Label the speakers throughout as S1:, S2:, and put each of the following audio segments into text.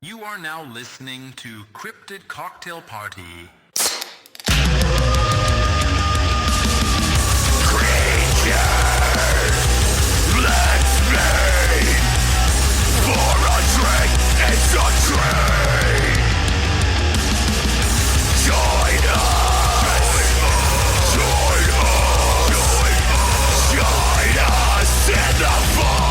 S1: You are now listening to Cryptid Cocktail Party. Creatures, let's meet for a drink. It's a treat. Join us in the fight.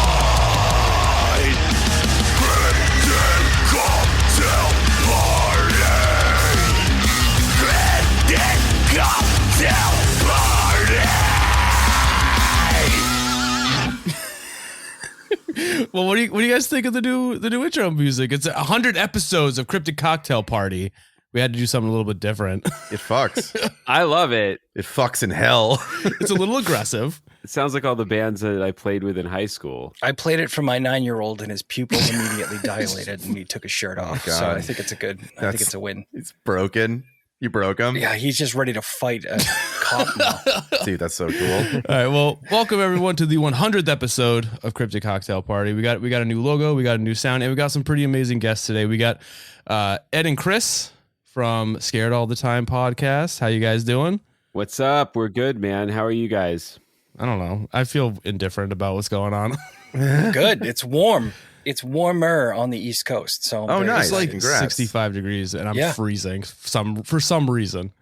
S1: Cryptid Cocktail Party. Cryptid Cocktail Party.
S2: Well, what do you guys think of the new intro music? It's 100 episodes of Cryptid Cocktail Party. We had to do something a little bit different.
S3: It fucks.
S4: I love it.
S3: It fucks in hell.
S2: It's a little aggressive.
S4: It sounds like all the bands that I played with in high school.
S5: I played it for my 9-year-old, and his pupils immediately dilated, and he took his shirt off.
S3: God.
S5: So I think it's a good. I think it's a win.
S3: It's broken. You broke him?
S5: Yeah, he's just ready to fight a cop now.
S3: Dude, that's so cool.
S2: All right, well, welcome everyone to the 100th episode of Cryptid Cocktail Party. We got a new logo, we got a new sound, and we got some pretty amazing guests today. We got Ed and Chris from Scared All the Time podcast. How you guys doing?
S4: What's up? We're good, man. How are you guys?
S2: I don't know. I feel indifferent about what's going on.
S5: Good. It's warm. It's warmer on the East Coast. So
S3: Oh, nice.
S2: It's like
S3: Congrats.
S2: 65 degrees, and I'm
S5: Yeah.
S2: freezing for some reason.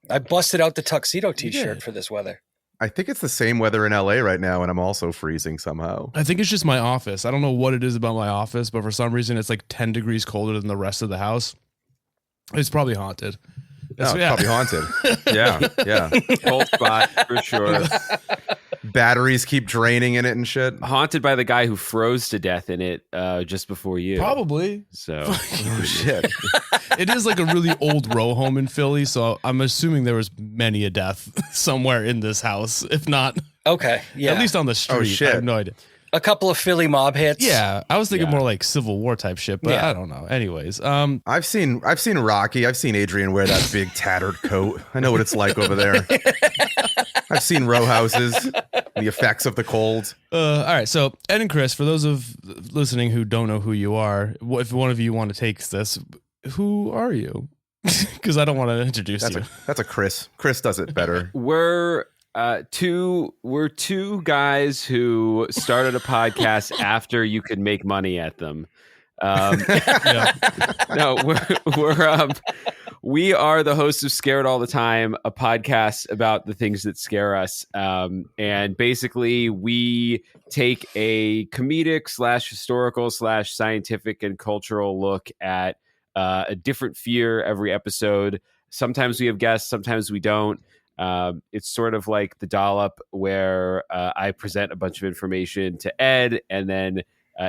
S5: I busted out the tuxedo T-shirt for this weather.
S3: I think it's the same weather in LA right now, and I'm also freezing somehow.
S2: I think it's just my office. I don't know what it is about my office, but for some reason it's like 10 degrees colder than the rest of the house. It's probably haunted.
S3: No, it's probably haunted. Yeah.
S4: Cold spot for sure.
S3: Batteries keep draining in it and shit.
S4: Haunted by the guy who froze to death in it just before you.
S2: Probably.
S4: So
S3: Oh, shit.
S2: It is like a really old row home in Philly, so I'm assuming there was many a death somewhere in this house, if not
S5: Okay. Yeah.
S2: at least on the street.
S3: Oh, shit.
S2: I have no idea.
S5: a couple of Philly mob hits.
S2: Yeah, I was thinking
S4: Yeah.
S2: more like Civil War type shit, but
S5: Yeah.
S2: I don't know. Anyways,
S3: I've seen Rocky. I've seen Adrian wear that big tattered coat. I know what it's like over there. I've seen row houses, the effects of the cold.
S2: all right. So Ed and Chris, for those of listening who don't know who you are, if one of you want to take this, who are you? Because I don't want to introduce you.
S3: That's a Chris. Chris does it better.
S4: we're two guys who started a podcast after you could make money at them.
S2: Yeah.
S4: No, we are the hosts of Scared All the Time, a podcast about the things that scare us. And basically we take a comedic / historical / scientific and cultural look at a different fear every episode. Sometimes we have guests, sometimes we don't. It's sort of like the dollop where I present a bunch of information to Ed, and then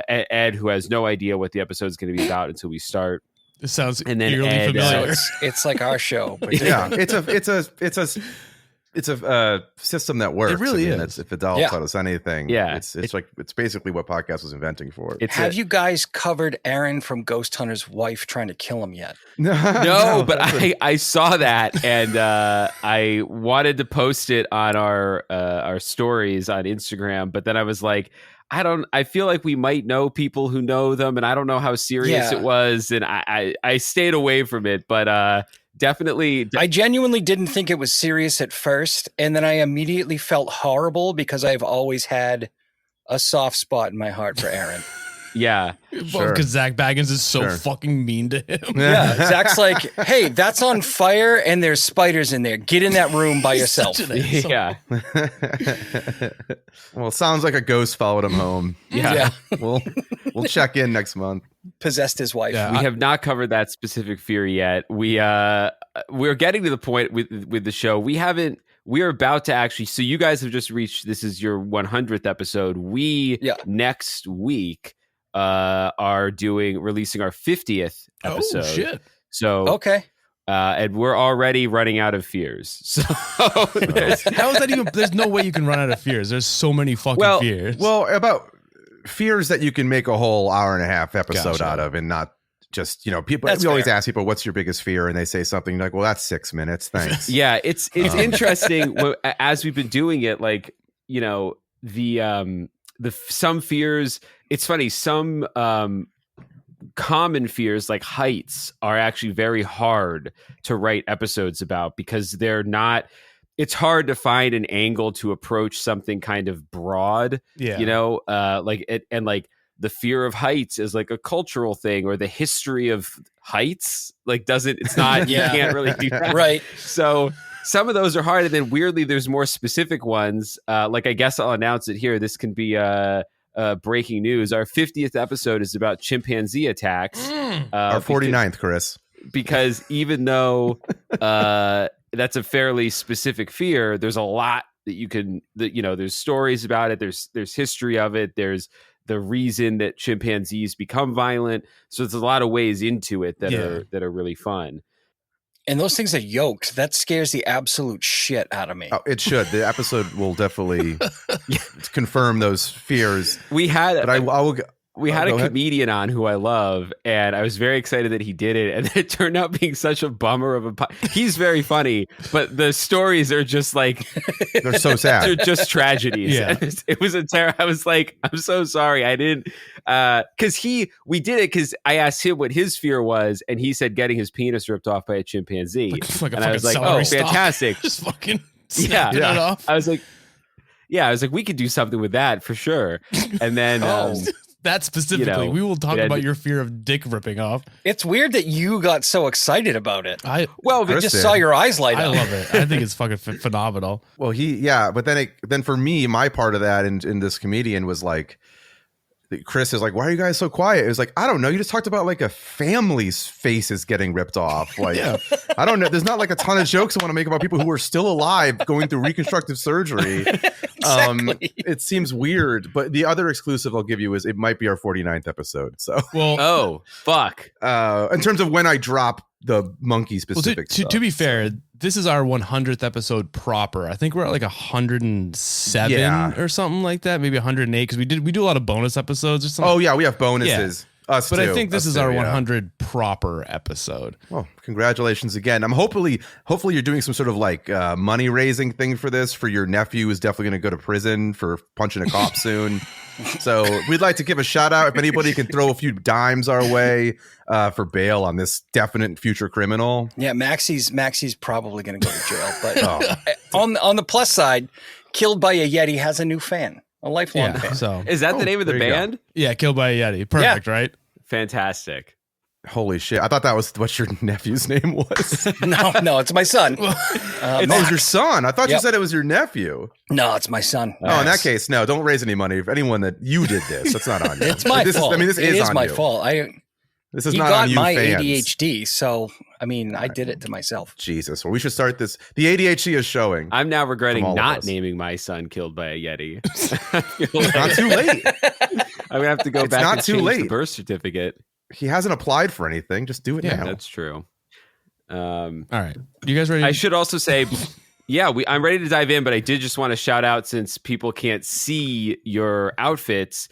S4: Ed, who has no idea what the episode is going to be about until we start.
S2: It sounds
S4: And then
S2: eerily
S4: Ed,
S2: familiar.
S5: It's like our show. But
S3: Yeah, it's a system that works.
S2: It really
S3: I mean,
S2: is.
S3: If the doll
S5: Yeah.
S3: taught us anything,
S4: Yeah.
S3: it's basically what podcast was inventing for.
S5: Have you guys covered Aaron from Ghost Hunter's wife trying to kill him yet?
S4: No, but
S3: that's a-
S4: I saw that, and I wanted to post it on our stories on Instagram, but then I was like, I feel like we might know people who know them, and I don't know how serious
S5: Yeah.
S4: it was, and I stayed away from it, but definitely.
S5: I genuinely didn't think it was serious at first, and then I immediately felt horrible because I've always had a soft spot in my heart for Aaron.
S4: Yeah.
S3: Sure.
S2: Because Zach Baggins is so
S3: Sure.
S2: fucking mean to him.
S5: Yeah, Zach's like, hey, that's on fire and there's spiders in there. Get in that room by yourself.
S2: Such an asshole.
S4: Yeah.
S3: Well, it sounds like a ghost followed him home.
S4: Yeah.
S3: we'll check in next month.
S5: Possessed his wife.
S2: Yeah.
S4: We have not covered that specific fear yet. We're getting to the point with the show. We're about to actually. So you guys have just reached. This is your 100th episode. Next week are releasing our 50th episode.
S2: Oh shit!
S4: So
S5: Okay.
S4: and we're already running out of fears. So
S2: How is that even? There's no way you can run out of fears. There's so many fucking fears.
S3: Well, about fears that you can make a whole hour and a half episode
S2: Gotcha.
S3: out of, and not just people.
S5: That's
S3: we always
S5: fair.
S3: ask people, "What's your biggest fear?" And they say something like, "Well, that's 6 minutes. Thanks."
S4: yeah, it's interesting as we've been doing it. Like the some fears. It's funny. Some common fears like heights are actually very hard to write episodes about because they're not. It's hard to find an angle to approach something kind of broad, you know, like it, and like the fear of heights is like a cultural thing, or the history of heights like it's not you can't really do that,
S5: right?
S4: So some of those are hard, and then weirdly there's more specific ones. Like I guess I'll announce it here. This can be breaking news. Our 50th episode is about chimpanzee attacks.
S3: Our 49th, Chris.
S4: Because even though that's a fairly specific fear, there's a lot that you can, there's stories about it. There's history of it. There's the reason that chimpanzees become violent. So there's a lot of ways into it that are really fun.
S5: And those things are yoked. That scares the absolute shit out of me.
S3: Oh, it should. The episode will definitely confirm those fears.
S4: We had,
S3: but I will.
S4: We had a comedian on who I love, and I was very excited that he did it. And it turned out being such a bummer of he's very funny, but the stories are just like
S3: they're so sad.
S4: They're just tragedies.
S2: Yeah.
S4: It was a terror. I was like, I'm so sorry. I didn't because we did it because I asked him what his fear was, and he said getting his penis ripped off by a chimpanzee.
S2: Like
S4: and I was like, oh, fantastic!
S2: Just fucking
S4: yeah.
S2: it off.
S4: I was like, we could do something with that for sure. And then.
S2: That specifically, we will talk about your fear of dick ripping off.
S5: It's weird that you got so excited about it.
S2: I
S5: just saw your eyes light up.
S2: I love it. I think it's fucking phenomenal.
S3: Well, but then for me, my part of that in this comedian was like, Chris is like, why are you guys so quiet? It was like, I don't know. You just talked about like a family's faces getting ripped off. Like, I don't know. There's not like a ton of jokes I want to make about people who are still alive going through reconstructive surgery.
S5: Exactly.
S3: It seems weird, but the other exclusive I'll give you is it might be our 49th episode. So,
S4: oh, fuck.
S3: In terms of when I drop the monkey specific stuff.
S2: To be fair, this is our 100th episode proper. I think we're at like 107 or something like that, maybe 108 because we do a lot of bonus episodes or something.
S3: Oh yeah, we have bonuses. Us
S2: but
S3: too.
S2: I think this
S3: Us
S2: is
S3: too,
S2: our 100 proper episode.
S3: Well, congratulations again. I'm hopefully you're doing some sort of like money raising thing for this. For your nephew who's definitely going to go to prison for punching a cop soon. So we'd like to give a shout out if anybody can throw a few dimes our way for bail on this definite future criminal.
S5: Yeah, Maxie's probably going to go to jail. But on the plus side, Killed by a Yeti has a new fan, a lifelong fan.
S2: So
S4: is that the name of the band?
S2: Yeah, Killed by a Yeti. Perfect, right?
S4: Fantastic.
S3: Holy shit. I thought that was what your nephew's name was.
S5: No, it's my son.
S3: It's your son. I thought you said it was your nephew.
S5: No, it's my son.
S3: Oh, in that case, no, don't raise any money. If anyone that you did this, that's not on you.
S5: It's my fault.
S3: This is on
S5: my
S3: you.
S5: fault.
S3: This is
S5: he
S3: not
S5: got
S3: on you,
S5: my
S3: fans.
S5: ADHD, so I did it to myself.
S3: Jesus. Well, we should start this. The ADHD is showing.
S4: I'm now regretting not naming my son Killed by a Yeti.
S3: It's not too late.
S4: I'm gonna have to go back and change the birth certificate.
S3: He hasn't applied for anything. Just do it now.
S4: That's true.
S2: All right. You guys ready?
S4: I should also say, I'm ready to dive in, but I did just want to shout out, since people can't see your outfits,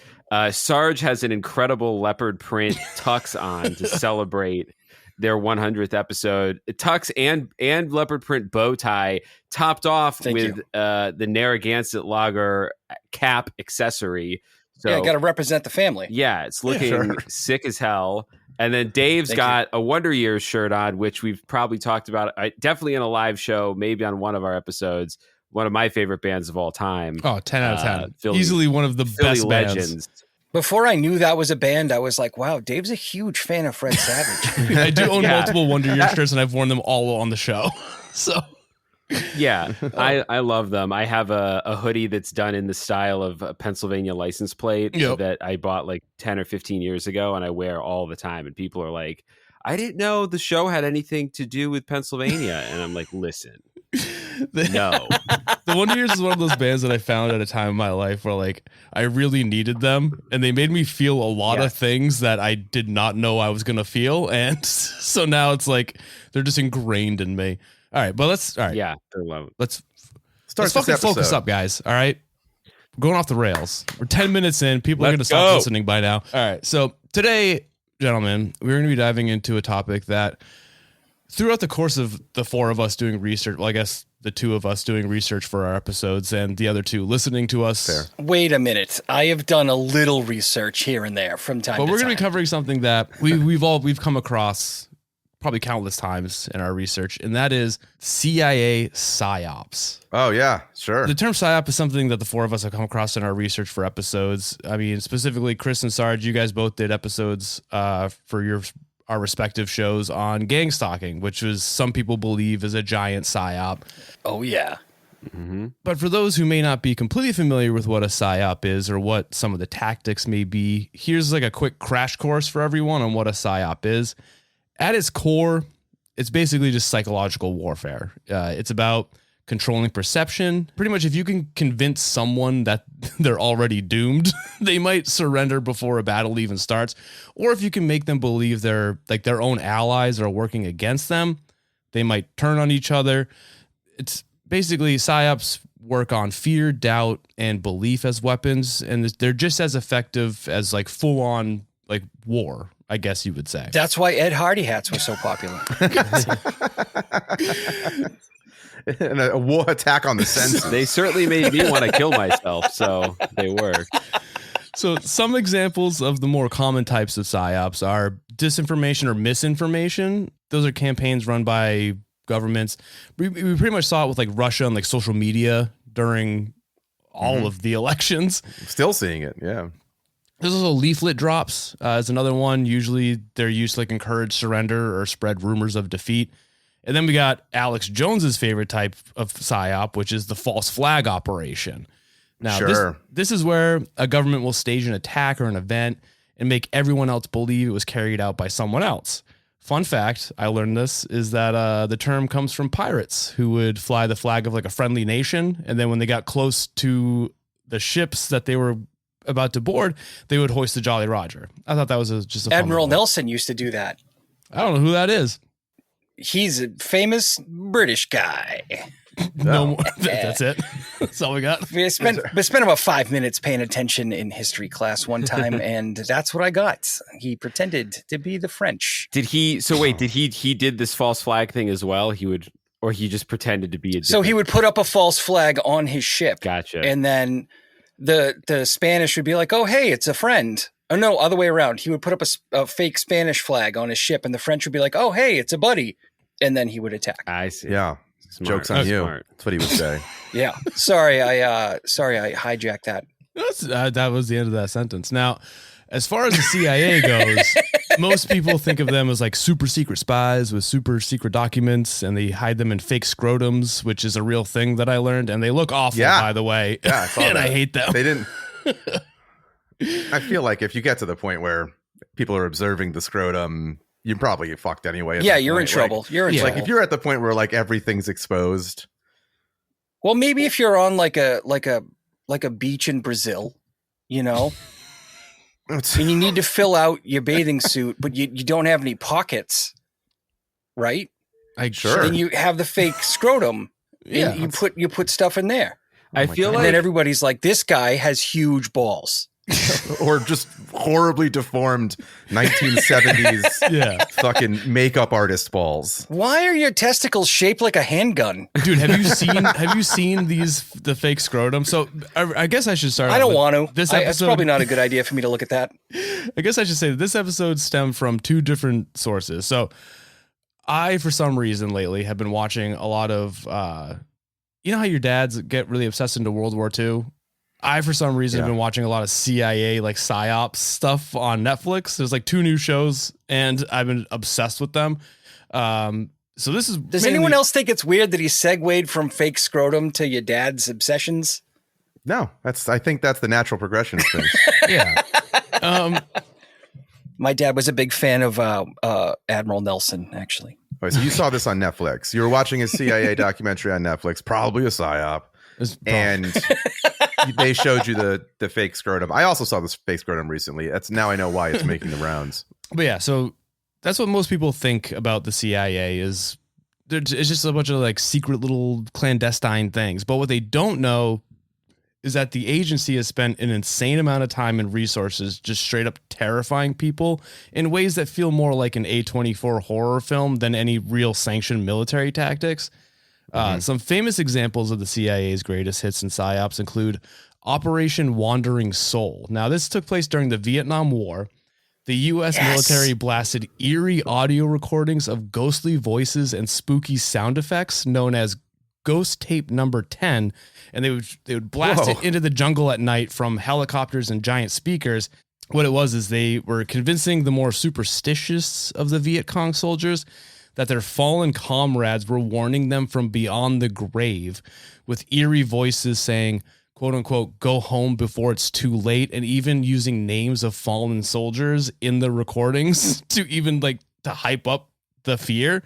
S4: Sarge has an incredible leopard print tux on to celebrate their 100th episode. Tux and leopard print bow tie, topped off with the Narragansett Lager cap accessory. So,
S5: I got to represent the family.
S4: Yeah, it's looking sick as hell. And then Dave's got a Wonder Years shirt on, which we've probably talked about, definitely in a live show, maybe on one of our episodes. One of my favorite bands of all time.
S2: Oh, 10 out of 10. Easily one of the best
S4: legends.
S2: Bands.
S5: Before I knew that was a band, I was like, wow, Dave's a huge fan of Fred Savage.
S2: I do own multiple Wonder Years shirts, and I've worn them all on the show. So...
S4: Yeah, I love them. I have a hoodie that's done in the style of a Pennsylvania license plate that I bought like 10 or 15 years ago, and I wear all the time. And people are like, I didn't know the show had anything to do with Pennsylvania. And I'm like, listen, no.
S2: The Wonder Years is one of those bands that I found at a time in my life where like I really needed them, and they made me feel a lot of things that I did not know I was going to feel. And so now it's like they're just ingrained in me. All right, but let's fucking focus up, guys. All right, we're going off the rails. We're 10 minutes in. People are going to stop listening by now. All right, so today, gentlemen, we're going to be diving into a topic that throughout the course of the four of us doing research, well, I guess the two of us doing research for our episodes and the other two listening to us.
S3: Fair.
S5: Wait a minute. I have done a little research here and there from time to time.
S2: But we're going to be covering something that we've come across probably countless times in our research, and that is CIA psyops.
S3: Oh yeah, sure.
S2: The term psyop is something that the four of us have come across in our research for episodes. I mean, specifically Chris and Sarge, you guys both did episodes for our respective shows on gang stalking, which was some people believe is a giant psyop.
S5: Oh yeah.
S4: Mm-hmm.
S2: But for those who may not be completely familiar with what a psyop is or what some of the tactics may be, here's like a quick crash course for everyone on what a psyop is. At its core, it's basically just psychological warfare. It's about controlling perception. Pretty much if you can convince someone that they're already doomed, they might surrender before a battle even starts. Or if you can make them believe they're like their own allies are working against them, they might turn on each other. It's basically psyops work on fear, doubt, and belief as weapons, and they're just as effective as like full on like war, I guess you would say.
S5: That's why Ed Hardy hats were so popular.
S3: And a war attack on the senses.
S4: They certainly made me want to kill myself, so they work.
S2: So some examples of the more common types of psyops are disinformation or misinformation. Those are campaigns run by governments. We pretty much saw it with like Russia and like social media during all of the elections.
S3: Still seeing it, yeah.
S2: There's also leaflet drops is another one. Usually they're used to like encourage surrender or spread rumors of defeat. And then we got Alex Jones's favorite type of psyop, which is the false flag operation. Now,
S3: Sure.
S2: this is where a government will stage an attack or an event and make everyone else believe it was carried out by someone else. Fun fact, I learned this, is that the term comes from pirates who would fly the flag of like a friendly nation. And then when they got close to the ships that they were about to board, they would hoist the Jolly Roger. I thought that was just a fun
S5: Admiral
S2: little-
S5: Nelson used to do that.
S2: I don't know who that is.
S5: He's a famous British guy.
S2: No more. That's it. That's all we got.
S5: We spent about 5 minutes paying attention in history class one time, and that's what I got. He pretended to be the French.
S4: Did he? So wait, did he did this false flag thing as well? He would, or he just pretended to be a.
S5: So he would put up a false flag on his ship.
S4: Gotcha.
S5: And then the Spanish would be like, "Oh, hey, it's a friend." Oh no, other way around. He would put up a fake Spanish flag on his ship, and the French would be like, "Oh, hey, it's a buddy," and then he would attack.
S4: I see.
S3: Yeah.
S4: Smart.
S3: Joke's on you.
S4: Smart.
S3: That's what he would say.
S5: Yeah. Sorry, I hijacked that.
S2: That was the end of that sentence. Now, as far as the CIA goes, most people think of them as like super secret spies with super secret documents, and they hide them in fake scrotums, which is a real thing that I learned, and they look awful,
S3: Yeah.
S2: by the way.
S3: Yeah, I saw
S2: and
S3: that.
S2: I hate them.
S3: They didn't. I feel like if you get to the point where people are observing the scrotum, you're probably fucked anyway. at
S5: Yeah,
S3: that
S5: you're in
S3: point.
S5: trouble. You're in
S2: Yeah.
S3: Like
S5: trouble.
S3: if you're at the point where like everything's exposed.
S5: Well, maybe if you're on like a beach in Brazil, you know, and you need to fill out your bathing suit, but you don't have any pockets, right?
S3: Sure.
S5: And you have the fake scrotum.
S2: Yeah.
S5: And you put stuff in there.
S4: I
S3: my
S4: feel
S3: God.
S5: And then
S4: like
S5: everybody's like, this guy has huge balls.
S3: Or just horribly deformed 1970s
S2: Yeah.
S3: fucking makeup artist balls.
S5: Why are your testicles shaped like a handgun?
S2: Dude, have you seen the fake scrotum? So I guess I should start.
S5: I
S2: out
S5: don't
S2: with
S5: want to.
S2: This
S5: It's
S2: episode,
S5: probably not a good idea for me to look at that.
S2: I guess I should say that this episode stemmed from two different sources. So I, for some reason lately, have been watching a lot of, you know how your dads get really obsessed into World War II? I, for some reason, have been watching a lot of CIA, like psyops stuff on Netflix. There's like 2 new shows, and I've been obsessed with them. So this is.
S5: Does anyone else think it's weird that he segued from fake scrotum to your dad's obsessions?
S3: No, I think that's the natural progression of things.
S2: Yeah.
S5: My dad was a big fan of Admiral Nelson, actually.
S3: All right, so you saw this on Netflix. You were watching a CIA documentary on Netflix, probably a psyop, and they showed you the fake scrotum. I also saw this fake scrotum recently. Now I know why it's making the rounds.
S2: But yeah, so that's what most people think about the CIA is it's just a bunch of like secret little clandestine things. But what they don't know is that the agency has spent an insane amount of time and resources just straight up terrifying people in ways that feel more like an A24 horror film than any real sanctioned military tactics. Some famous examples of the CIA's greatest hits and psyops include Operation Wandering Soul. Now, this took place during the Vietnam War. The U.S. military blasted eerie audio recordings of ghostly voices and spooky sound effects known as Ghost Tape Number 10, and they would blast it into the jungle at night from helicopters and giant speakers. What it was is they were convincing the more superstitious of the Viet Cong soldiers that their fallen comrades were warning them from beyond the grave, with eerie voices saying, quote unquote, go home before it's too late, and even using names of fallen soldiers in the recordings to even like to hype up the fear.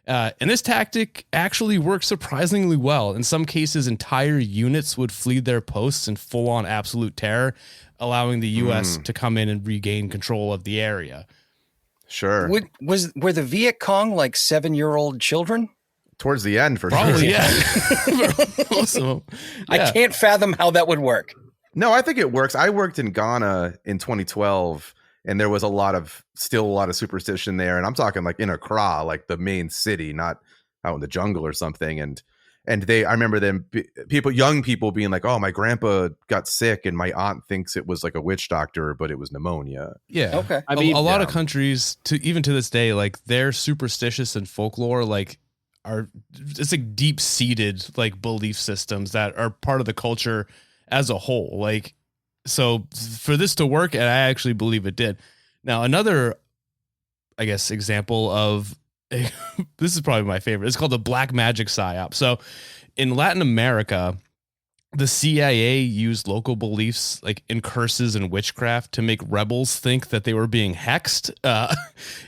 S2: And this tactic actually worked surprisingly well. In some cases, entire units would flee their posts in full on absolute terror, allowing the U.S. to come in and regain control of the area.
S3: Sure.
S5: Were the Viet Cong like 7-year-old children?
S3: Towards the end, for
S2: Probably,
S3: sure.
S2: yeah. Awesome.
S5: I can't fathom how that would work.
S3: No, I think it works. I worked in Ghana in 2012, and there was still a lot of superstition there. And I'm talking like in Accra, like the main city, not out in the jungle or something. And I remember them, young people being like, "Oh, my grandpa got sick, and my aunt thinks it was like a witch doctor, but it was pneumonia."
S2: Yeah.
S5: Okay.
S2: I mean, a lot of countries, even to this day, like their superstitious and folklore, like it's like deep seated like belief systems that are part of the culture as a whole. Like, so for this to work, and I actually believe it did. Now, another, I guess, example of this is probably my favorite. It's called the Black Magic Psyop. So in Latin America, the CIA used local beliefs like in curses and witchcraft to make rebels think that they were being hexed.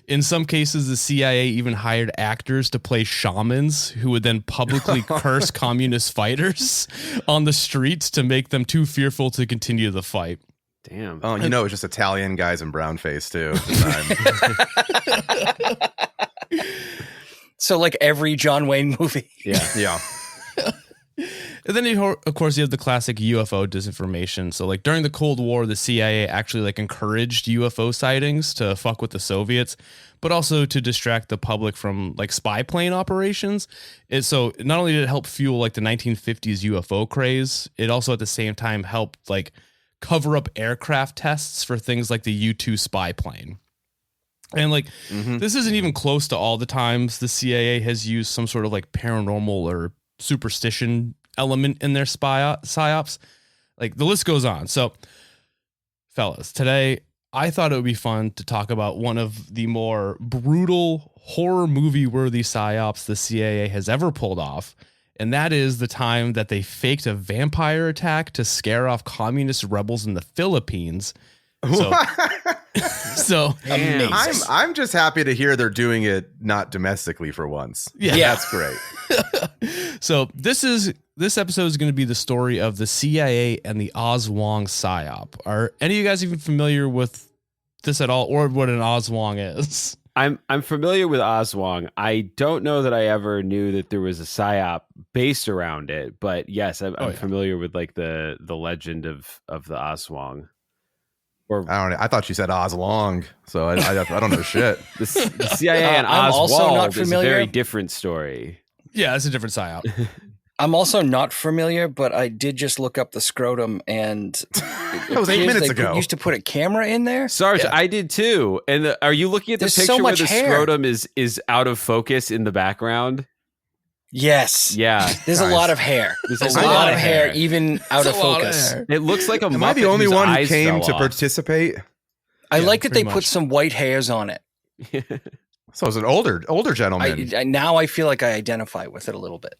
S2: In some cases, the CIA even hired actors to play shamans who would then publicly curse communist fighters on the streets to make them too fearful to continue the fight.
S4: Damn.
S3: Oh, you know, it's just Italian guys in brown face too.
S5: So like every John Wayne movie.
S3: Yeah.
S2: And then, of course, you have the classic UFO disinformation. So, like, during the Cold War, the CIA actually, like, encouraged UFO sightings to fuck with the Soviets, but also to distract the public from, like, spy plane operations. And so, not only did it help fuel, like, the 1950s UFO craze, it also, at the same time, helped, like, cover up aircraft tests for things like the U-2 spy plane. And, like, this isn't even close to all the times the CIA has used some sort of, like, paranormal or superstition element in their psyops. Like, the list goes on. So, fellas, today I thought it would be fun to talk about one of the more brutal horror movie worthy psyops the CIA has ever pulled off, and that is the time that they faked a vampire attack to scare off communist rebels in the Philippines. So
S5: Amazing.
S3: I'm just happy to hear they're doing it not domestically for once.
S2: Yeah.
S3: That's great.
S2: So this episode is going to be the story of the CIA and the Aswang psyop. Are any of you guys even familiar with this at all, or what an Aswang is?
S4: I'm familiar with Aswang. I don't know that I ever knew that there was a psyop based around it, but yes, I'm familiar with like the legend of the Aswang. Or
S3: I thought you said Oz long, so I don't know shit.
S4: the CIA and
S5: I'm also not
S4: Oswald is a
S5: familiar.
S4: very different story.
S2: Yeah, it's a different psyop.
S5: I'm also not familiar, but I did just look up the scrotum, and
S3: That was 8 minutes ago.
S5: Used to put a camera in there.
S4: Sarge, I did too. And are you looking at the
S5: There's
S4: picture
S5: so
S4: where
S5: much
S4: the
S5: hair.
S4: scrotum is out of focus in the background?
S5: Yes.
S4: Yeah.
S5: There's a
S3: Nice.
S5: lot of hair.
S4: There's
S5: There's a lot of hair, even out of focus.
S4: It looks like a
S3: Am I the
S4: Muppet
S3: only
S4: whose
S3: one who
S4: eyes
S3: came
S4: fell
S3: to
S4: off.
S3: participate?
S5: I
S2: Yeah,
S5: like that they
S2: pretty
S5: put
S2: much.
S5: some white hairs on it.
S3: So it's an older gentleman.
S5: Now I feel like I identify with it a little bit.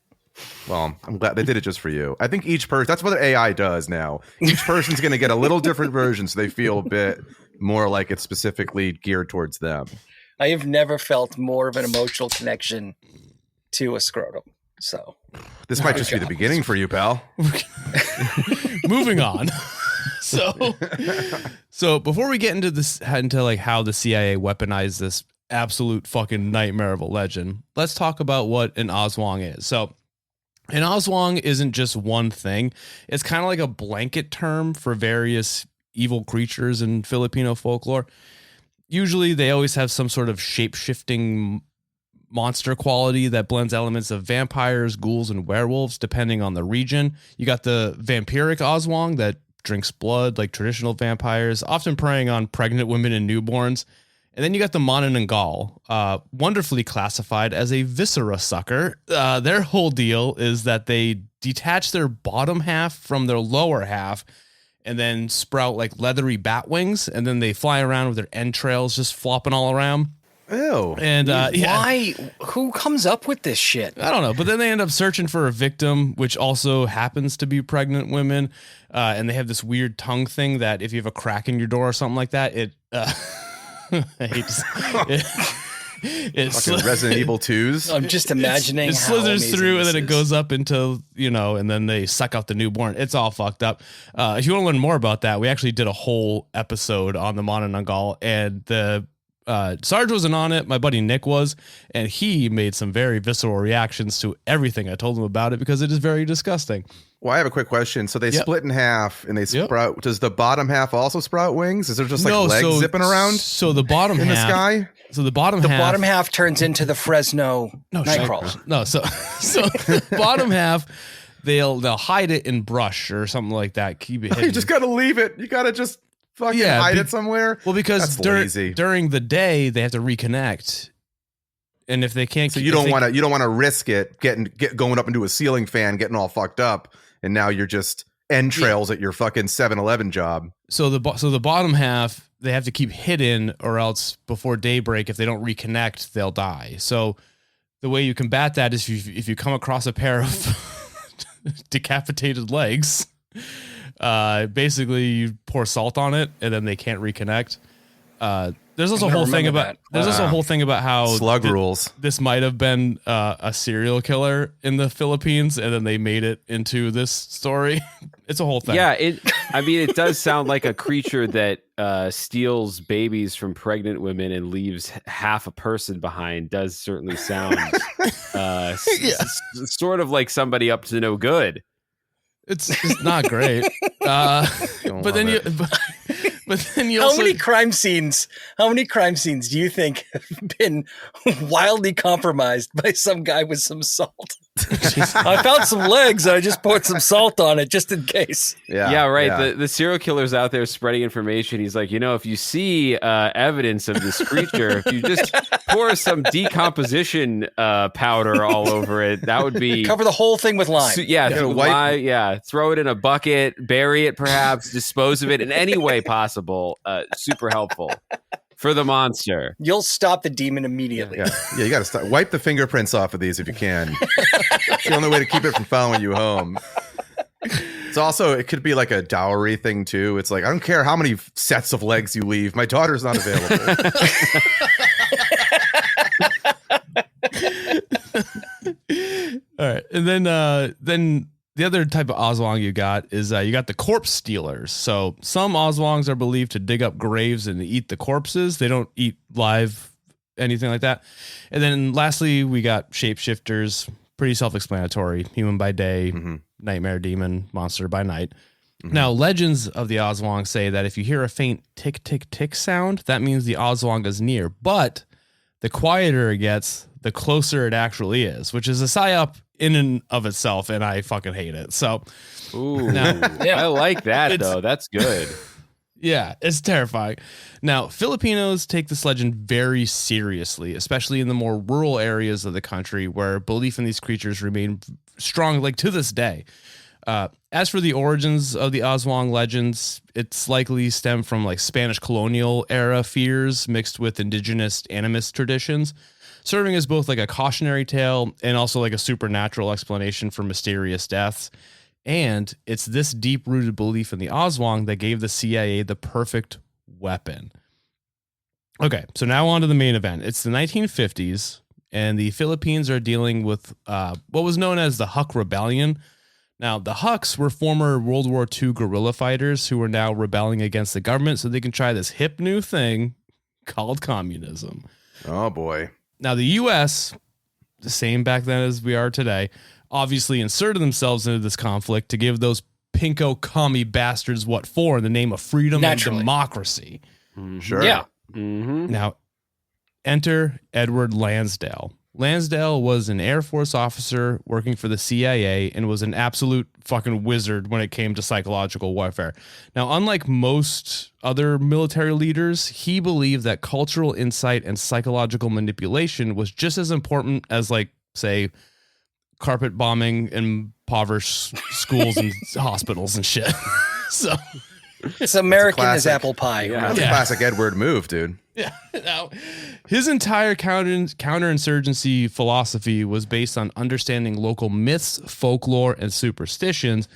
S3: Well, I'm glad they did it just for you. I think each person, that's what AI does now. Each person's going to get a little different version so they feel a bit more like it's specifically geared towards them.
S5: I have never felt more of an emotional connection to a scrotum. So
S3: This might just be the beginning for you, pal.
S2: Moving on. So before we get into this, into like how the CIA weaponized this absolute fucking nightmare of a legend, let's talk about what an Aswang is. So And Aswang isn't just one thing. It's kind of like a blanket term for various evil creatures in Filipino folklore. Usually they always have some sort of shape-shifting monster quality that blends elements of vampires, ghouls, and werewolves, depending on the region. You got the vampiric Aswang that drinks blood like traditional vampires, often preying on pregnant women and newborns. And then you got the Manananggal, wonderfully classified as a viscera sucker. Their whole deal is that they detach their bottom half from their lower half and then sprout like leathery bat wings, and then they fly around with their entrails just flopping all around.
S3: Ew.
S2: And
S5: Why? Who comes up with this shit?
S2: I don't know, but then they end up searching for a victim, which also happens to be pregnant women. And they have this weird tongue thing that if you have a crack in your door or something like that, it, I hate to say it's
S3: Fucking Resident Evil 2s.
S5: I'm just imagining
S2: it
S5: how
S2: slithers
S5: amazing
S2: through and
S5: this
S2: then it
S5: is.
S2: goes up into, and then they suck out the newborn. It's all fucked up. If you want to learn more about that, we actually did a whole episode on the Manananggal, and the Sarge wasn't on it. My buddy Nick was, and he made some very visceral reactions to everything I told him about it because it is very disgusting.
S3: Well, I have a quick question. So they
S2: Yep.
S3: split in half and they
S2: Yep.
S3: sprout. Does the bottom half also sprout wings? Is there just like legs zipping around
S2: So the bottom
S3: in the
S2: half,
S3: sky?
S2: So the bottom
S5: The
S2: half,
S5: bottom half turns into the Fresno
S2: no,
S5: Nightcrawler.
S2: no. So the bottom half, they'll hide it in brush or something like that. Keep it hidden.
S3: You just gotta leave it. You gotta just fucking
S2: Yeah,
S3: hide it somewhere.
S2: Well, because
S3: That's lazy.
S2: during the day they have to reconnect, and if they can't,
S3: So you don't want to risk it going up into a ceiling fan, getting all fucked up, and now you're just entrails at your fucking 7-Eleven job.
S2: So the bottom half they have to keep hidden, or else before daybreak, if they don't reconnect, they'll die. So the way you combat that is if you come across a pair of decapitated legs, basically you pour salt on it, and then they can't reconnect. There's also a whole thing about how
S3: Slug rules.
S2: this might have been a serial killer in the Philippines, and then they made it into this story. It's a whole thing.
S4: Yeah, it does sound like a creature that steals babies from pregnant women and leaves half a person behind. Does certainly sound sort of like somebody up to no good.
S2: It's not great. But then you
S5: How
S2: also
S5: many crime scenes do you think have been wildly compromised by some guy with some salt? I found some legs. I just poured some salt on it just in case.
S4: Yeah, right. Yeah. The serial killer's out there spreading information. He's like, if you see evidence of this creature, if you just pour some decomposition powder all over it, that would be
S5: Cover the whole thing with lime.
S4: Throw it in a bucket, bury it, perhaps dispose of it in any way possible. Super helpful for the monster.
S5: You'll stop the demon immediately.
S3: Yeah, you got to stop. Wipe the fingerprints off of these if you can. It's the only way to keep it from following you home. It's also, it could be like a dowry thing too. It's like, I don't care how many sets of legs you leave. My daughter's not available.
S2: all right, and then the other type of Aswang you got is you got the corpse stealers. So some Aswangs are believed to dig up graves and eat the corpses. They don't eat live anything like that. And then lastly, we got shapeshifters. Pretty self-explanatory. Human by day, nightmare demon, monster by night. Now, legends of the Aswang say that if you hear a faint tick, tick, tick sound, that means the Aswang is near. But the quieter it gets, the closer it actually is, which is a psyop in and of itself, and I fucking hate it. So,
S4: I like that though. That's good.
S2: Yeah, it's terrifying. Now, Filipinos take this legend very seriously, especially in the more rural areas of the country where belief in these creatures remain strong, like to this day. As for the origins of the Aswang legends, it's likely stemmed from like Spanish colonial era fears mixed with indigenous animist traditions, serving as both like a cautionary tale and also like a supernatural explanation for mysterious deaths. And it's this deep-rooted belief in the Aswang that gave the CIA the perfect weapon. Okay, so now on to the main event. It's the 1950s, and the Philippines are dealing with what was known as the Huck Rebellion. Now, the Hucks were former World War II guerrilla fighters who were now rebelling against the government so they can try this hip new thing called communism.
S3: Oh, boy.
S2: Now, the U.S., the same back then as we are today, obviously inserted themselves into this conflict to give those pinko commie bastards what for in the name of freedom
S5: Naturally.
S2: and democracy.
S3: Sure.
S5: Yeah.
S2: Now, enter Edward Lansdale. Lansdale was an Air Force officer working for the CIA and was an absolute fucking wizard when it came to psychological warfare. Now, unlike most other military leaders, he believed that cultural insight and psychological manipulation was just as important as, like, say, carpet bombing in impoverished schools and hospitals and shit. So
S5: It's American as
S3: classic.
S5: apple pie.
S4: Yeah.
S3: That's a classic Edward move, dude.
S2: yeah, now, his entire counterinsurgency philosophy was based on understanding local myths, folklore, and superstitions,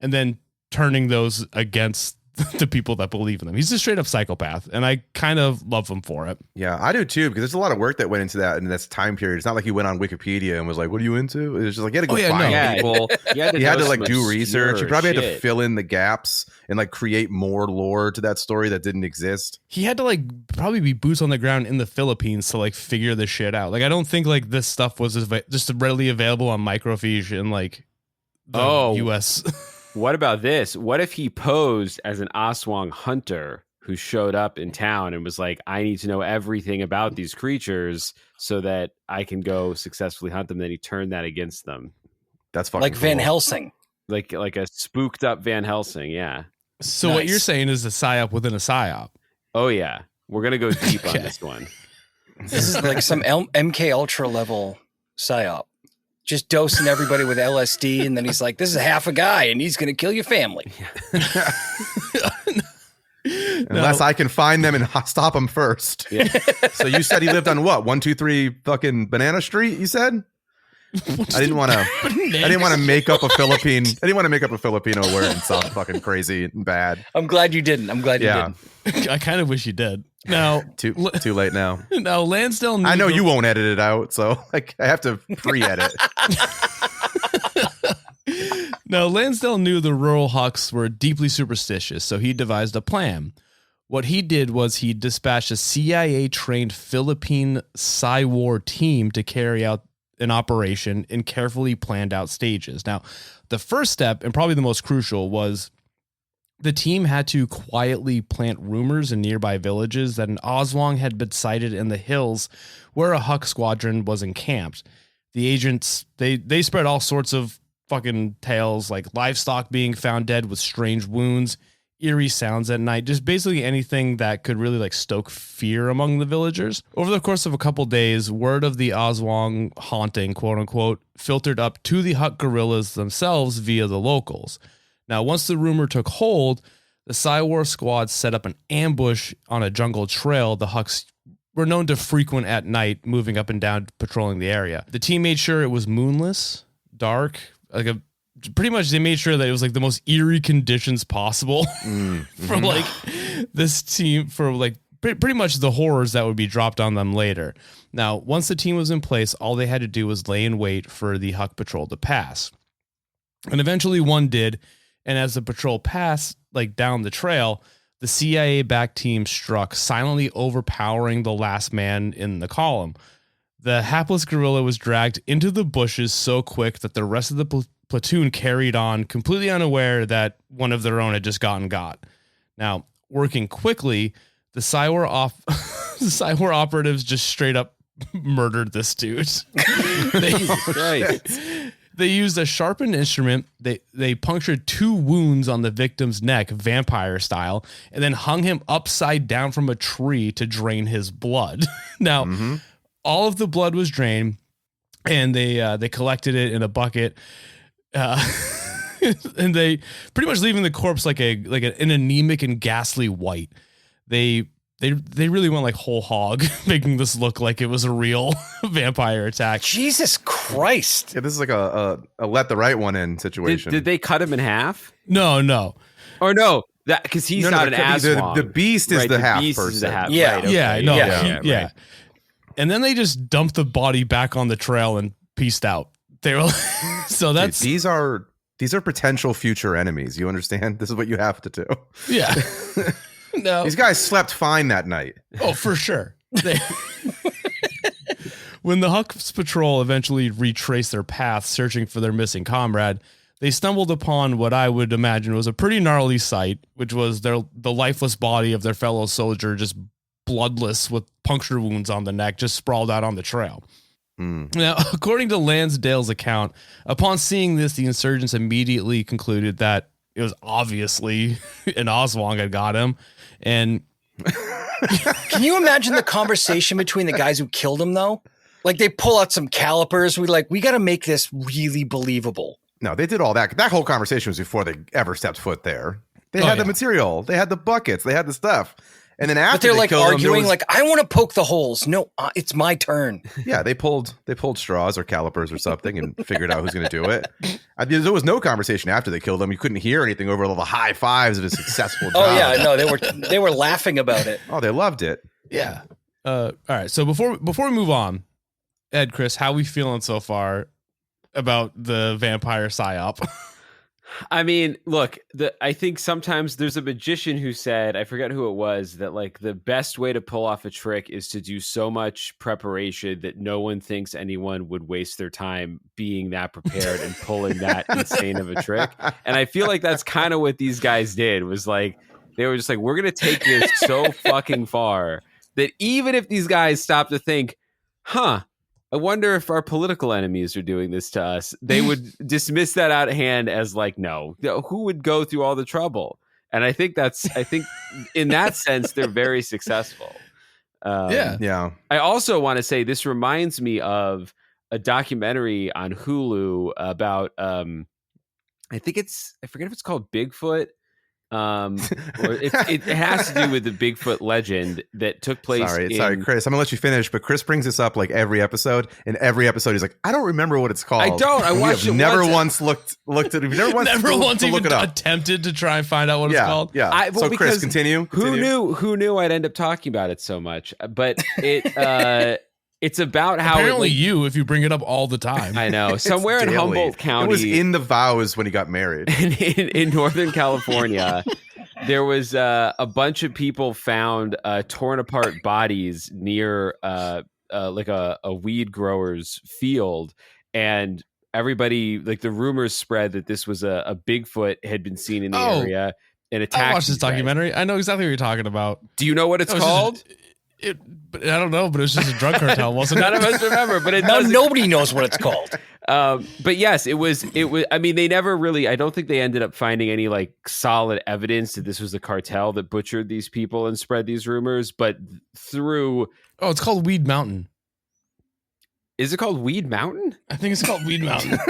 S2: and then turning those against the people that believe in them. He's a straight up psychopath, and I kind of love him for it.
S3: Yeah, I do too, because there's a lot of work that went into that in this time period. It's not like he went on Wikipedia and was like, "What are you into?" It was just like, he had to go
S2: yeah,
S3: find
S2: no.
S4: Yeah,
S3: people.
S4: he had to,
S3: He had to
S4: know
S3: like
S4: some
S3: do research. He probably had to
S4: shit.
S3: fill in the gaps and like create more lore to that story that didn't exist.
S2: He had to like probably be boots on the ground in the Philippines to like figure this shit out. Like, I don't think like this stuff was just readily available on microfiche in like the US.
S4: What about this? What if he posed as an Aswang hunter who showed up in town and was like, I need to know everything about these creatures so that I can go successfully hunt them. Then he turned that against them.
S3: That's fucking
S5: Like Van
S3: cool.
S5: Helsing.
S4: Like a spooked up Van Helsing. Yeah.
S2: So what
S5: Nice.
S2: you're saying is a psyop within a psyop.
S4: Oh, yeah. We're going to go deep on this one.
S5: This is like some MK Ultra level psyop. Just dosing everybody with LSD, and then he's like, this is half a guy, and he's going to kill your family.
S3: Unless I can find them and stop them first.
S4: Yeah.
S3: So you said he lived on what? 123 fucking Banana Street, you said? I didn't want to make up a Philippine. I didn't want to make up a Filipino word and sound fucking crazy and bad.
S5: I'm glad you didn't. I'm glad you
S3: Yeah.
S5: didn't.
S2: I kind of wish you did. Now,
S3: Too late now.
S2: now Lansdale knew
S3: I know
S2: the-
S3: you won't edit it out, so like I have to pre-edit.
S2: Now, Lansdale knew the rural Hucks were deeply superstitious, so he devised a plan. What he did was he dispatched a CIA-trained Philippine Psy-War team to carry out an operation in carefully planned out stages. Now, the first step, and probably the most crucial, was the team had to quietly plant rumors in nearby villages that an Aswang had been sighted in the hills where a Huck squadron was encamped. The agents, they spread all sorts of fucking tales, like livestock being found dead with strange wounds, eerie sounds at night, just basically anything that could really like stoke fear among the villagers. Over the course of a couple days, word of the Aswang haunting, quote unquote, filtered up to the Huck guerrillas themselves via the locals. Now, once the rumor took hold, the Psy-War squad set up an ambush on a jungle trail the Hucks were known to frequent at night, moving up and down, patrolling the area. The team made sure it was moonless, dark, pretty much they made sure that it was like the most eerie conditions possible for like this team, for like pretty much the horrors that would be dropped on them later. Now, once the team was in place, all they had to do was lay in wait for the Huck patrol to pass. And eventually one did. And as the patrol passed like down the trail, the CIA-backed team struck, silently overpowering the last man in the column. The hapless guerrilla was dragged into the bushes so quick that the rest of the platoon carried on, completely unaware that one of their own had just gotten got. Now, working quickly, the Psy-War operatives just straight up murdered this dude. They used a sharpened instrument. They punctured 2 wounds on the victim's neck, vampire style, and then hung him upside down from a tree to drain his blood. Now, all of the blood was drained, and they collected it in a bucket, and they pretty much leaving the corpse like an anemic and ghastly white. They really went like whole hog, making this look like it was a real vampire attack.
S5: Jesus Christ.
S3: Yeah, this is like a let the right one in situation.
S4: Did they cut him in half?
S2: No.
S4: Or no, that because he's not an Aswang.
S3: The beast is
S4: Right,
S3: the half
S4: beast is
S3: person.
S4: the half.
S5: Yeah.
S4: Right, okay.
S2: Yeah.
S4: Right.
S2: And then they just dumped the body back on the trail and peaced out. They were so that's
S3: Dude, these are potential future enemies. You understand? This is what you have to do.
S2: yeah. No.
S3: These guys slept fine that night.
S2: Oh, for sure. When the Huck's patrol eventually retraced their path searching for their missing comrade, they stumbled upon what I would imagine was a pretty gnarly sight, which was the lifeless body of their fellow soldier, just bloodless with puncture wounds on the neck, just sprawled out on the trail. Now, according to Lansdale's account, upon seeing this, the insurgents immediately concluded that it was obviously an Aswang had got him. And
S5: can you imagine the conversation between the guys who killed him, though? Like, they pull out some calipers. We got to make this really believable.
S3: No, they did all that. That whole conversation was before they ever stepped foot there. They had the material. They had the buckets. They had the stuff. And then after
S5: they're
S3: they
S5: arguing, I want to poke the holes. No, it's my turn.
S3: Yeah, they pulled straws or calipers or something and figured out who's going to do it. There was no conversation after they killed him. You couldn't hear anything over all the high fives of a successful job.
S5: Oh yeah, no, they were laughing about it.
S3: Oh, they loved it.
S2: Yeah. All right. So before we move on, Ed, Chris, how we feeling so far about the vampire psyop?
S4: I mean, look, I think sometimes there's a magician who said, I forget who it was, that like the best way to pull off a trick is to do so much preparation that no one thinks anyone would waste their time being that prepared and pulling that insane of a trick. And I feel like that's kind of what these guys did, was like, they were just like, we're going to take this so fucking far that even if these guys stop to think, I wonder if our political enemies are doing this to us, they would dismiss that out of hand as like, no, who would go through all the trouble? And I think in that sense, they're very successful.
S3: Yeah.
S4: I also want to say this reminds me of a documentary on Hulu about, I forget if it's called Bigfoot. Or it has to do with the Bigfoot legend that took place.
S3: Sorry, Chris. I'm gonna let you finish, but Chris brings this up like every episode. In every episode, he's like, "I don't remember what it's called."
S4: I don't. I watched it.
S3: Never once looked at it. Never once
S2: even
S3: look it up.
S2: attempted to try and find out what it's called.
S3: Yeah. So Chris, continue.
S4: Who knew I'd end up talking about it so much? But it's about how
S2: apparently if you bring it up all the time.
S4: I know. Somewhere in Humboldt County.
S3: It was in the vows when he got married.
S4: in Northern California, there was a bunch of people found torn apart bodies near like a weed grower's field. And everybody, like the rumors spread that this was a Bigfoot had been seen in the area and attacked.
S2: I watched this documentary. I know exactly what you're talking about.
S4: Do you know what it's called?
S2: But I don't know, but it was just a drug cartel, wasn't it?
S4: None of us remember, but
S5: nobody knows what it's called.
S4: But yes, it was. I mean, they never really. I don't think they ended up finding any like solid evidence that this was the cartel that butchered these people and spread these rumors. But through
S2: it's called Weed Mountain.
S4: Is it called Weed Mountain?
S2: I think it's called Weed Mountain.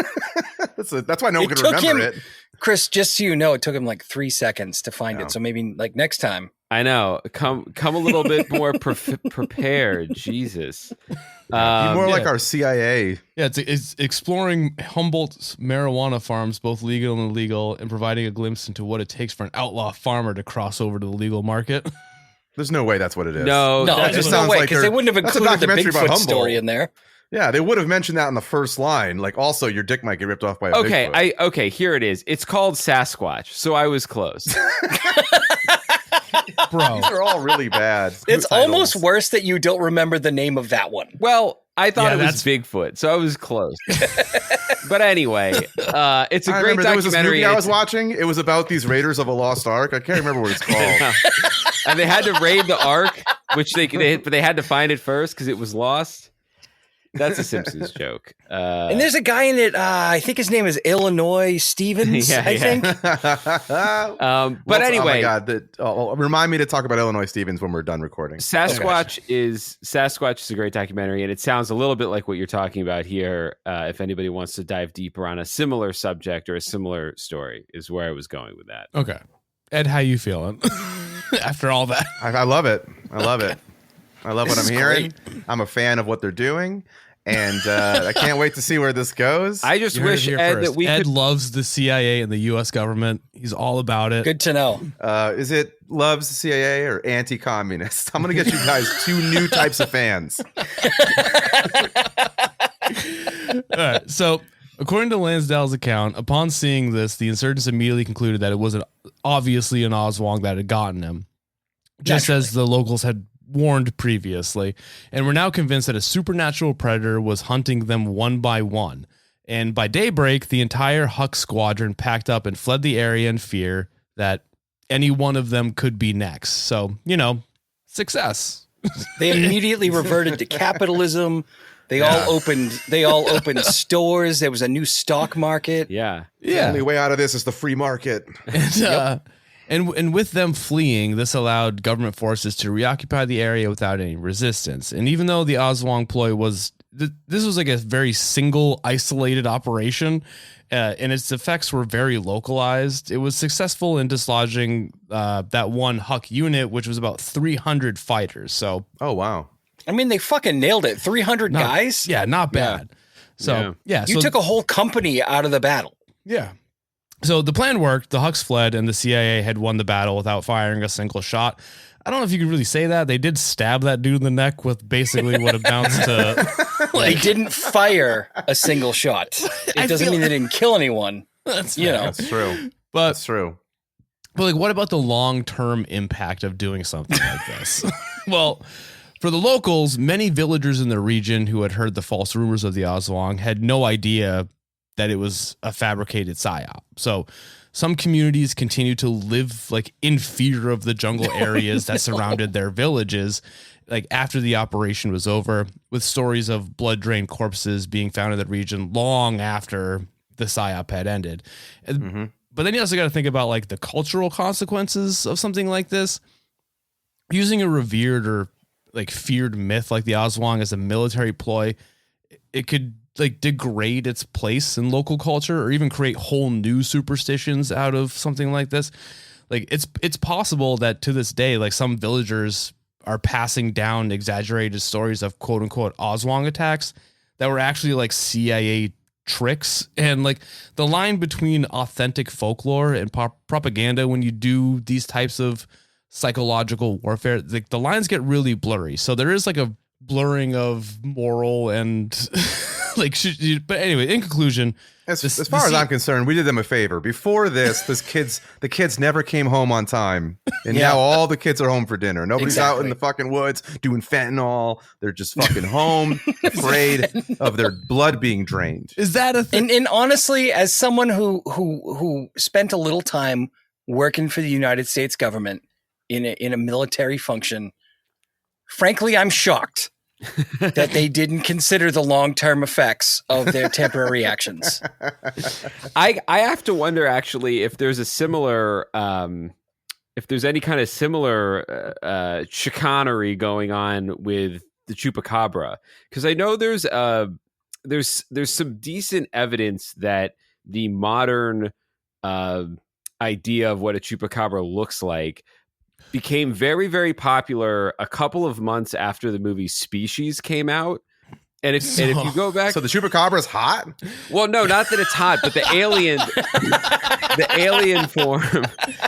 S3: That's why no one can remember it.
S5: Chris, just so you know, it took him like 3 seconds to find it. So maybe like next time.
S4: I know. Come a little bit more prepared. Jesus.
S3: More like our CIA.
S2: Yeah, it's exploring Humboldt's marijuana farms, both legal and illegal, and providing a glimpse into what it takes for an outlaw farmer to cross over to the legal market.
S3: There's no way that's what it is.
S4: No,
S5: there's no way, because they wouldn't have included the Bigfoot story in there.
S3: Yeah, they would have mentioned that in the first line. Like, also, your dick might get ripped off by a Bigfoot.
S4: Okay, here it is. It's called Sasquatch, so I was close.
S3: Bro, these are all really bad.
S5: It's almost worse that you don't remember the name of that one.
S4: Well, I thought it was Bigfoot, so I was close. But anyway, it's a great documentary.
S3: There was this movie I was watching. It was about these Raiders of a Lost Ark. I can't remember what it's called.
S4: And they had to raid the Ark, which they had to find it first because it was lost. That's a Simpsons joke.
S5: And there's a guy in it. I think his name is Illinois Stevens. I think.
S4: But anyway,
S3: oh my God! Remind me to talk about Illinois Stevens when we're done recording.
S4: Sasquatch is a great documentary, and it sounds a little bit like what you're talking about here. If anybody wants to dive deeper on a similar subject or a similar story, is where I was going with that.
S2: Okay, Ed, how you feeling after all that?
S3: I love it. I love it. I love what I'm hearing. I'm a fan of what they're doing, and I can't wait to see where this goes.
S4: I just wish, Ed, that
S2: Ed loves the CIA and the U.S. government. He's all about it.
S5: Good to know.
S3: Is it loves the CIA or anti-communist? I'm going to get you guys 2 new types of fans.
S2: All right, so according to Lansdale's account, upon seeing this, the insurgents immediately concluded that it was obviously an Aswang that had gotten him, just as the locals had warned previously, and were now convinced that a supernatural predator was hunting them one by one. And by daybreak, the entire Huck squadron packed up and fled the area in fear that any one of them could be next. So, success.
S5: They immediately reverted to capitalism. They all opened stores. There was a new stock market.
S4: Yeah.
S3: The only way out of this is the free market.
S2: And with them fleeing, this allowed government forces to reoccupy the area without any resistance. And even though the Aswang ploy was, this was like a very single, isolated operation, and its effects were very localized, it was successful in dislodging that one Huck unit, which was about 300 fighters. So,
S3: oh wow,
S5: I mean, they fucking nailed it. 300 guys.
S2: Yeah, not bad. So
S5: you took a whole company out of the battle.
S2: Yeah. So the plan worked. The Hucks fled, and the CIA had won the battle without firing a single shot. I don't know if you could really say that. They did stab that dude in the neck with basically what amounts to...
S5: They didn't fire a single shot. It doesn't mean they didn't kill anyone.
S3: That's true. That's true.
S2: But like, what about the long-term impact of doing something like this? Well, for the locals, many villagers in the region who had heard the false rumors of the Aswang had no idea that it was a fabricated psyop. So some communities continue to live like in fear of the jungle areas that surrounded their villages, like after the operation was over, with stories of blood-drained corpses being found in the region long after the psyop had ended. But then you also got to think about like the cultural consequences of something like this. Using a revered or like feared myth like the Aswang as a military ploy, it could like degrade its place in local culture or even create whole new superstitions out of something like this. Like it's possible that to this day, like some villagers are passing down exaggerated stories of quote unquote Aswang attacks that were actually like CIA tricks. And like the line between authentic folklore and propaganda when you do these types of psychological warfare, like the lines get really blurry. So there is like a blurring of moral and like, but anyway, in conclusion,
S3: as far as I'm concerned, we did them a favor. Before this, the kids never came home on time, and now all the kids are home for dinner. Nobody's out in the fucking woods doing fentanyl. They're just fucking home, afraid of their blood being drained.
S2: Is that a thing?
S5: And honestly, as someone who spent a little time working for the United States government in a military function, frankly, I'm shocked that they didn't consider the long-term effects of their temporary actions.
S4: I have to wonder actually if there's a similar if there's any kind of similar chicanery going on with the chupacabra, because I know there's some decent evidence that the modern idea of what a chupacabra looks like became very, very popular a couple of months after the movie Species came out. And if you go back...
S3: So the chupacabra is hot?
S4: Well, no, not that it's hot, but the alien form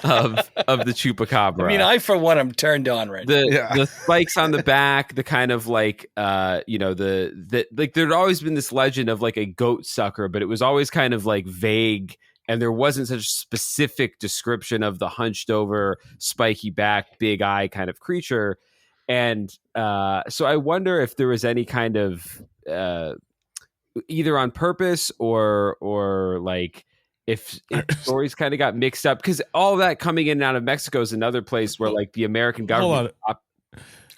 S4: of the chupacabra.
S5: I mean, I, for one, am turned on right now.
S4: The spikes on the back, the kind of like, the like there'd always been this legend of like a goat sucker, but it was always kind of like vague. And there wasn't such a specific description of the hunched over, spiky back, big eye kind of creature. And so I wonder if there was any kind of either on purpose or like if stories kind of got mixed up, because all that coming in and out of Mexico is another place where like the American government.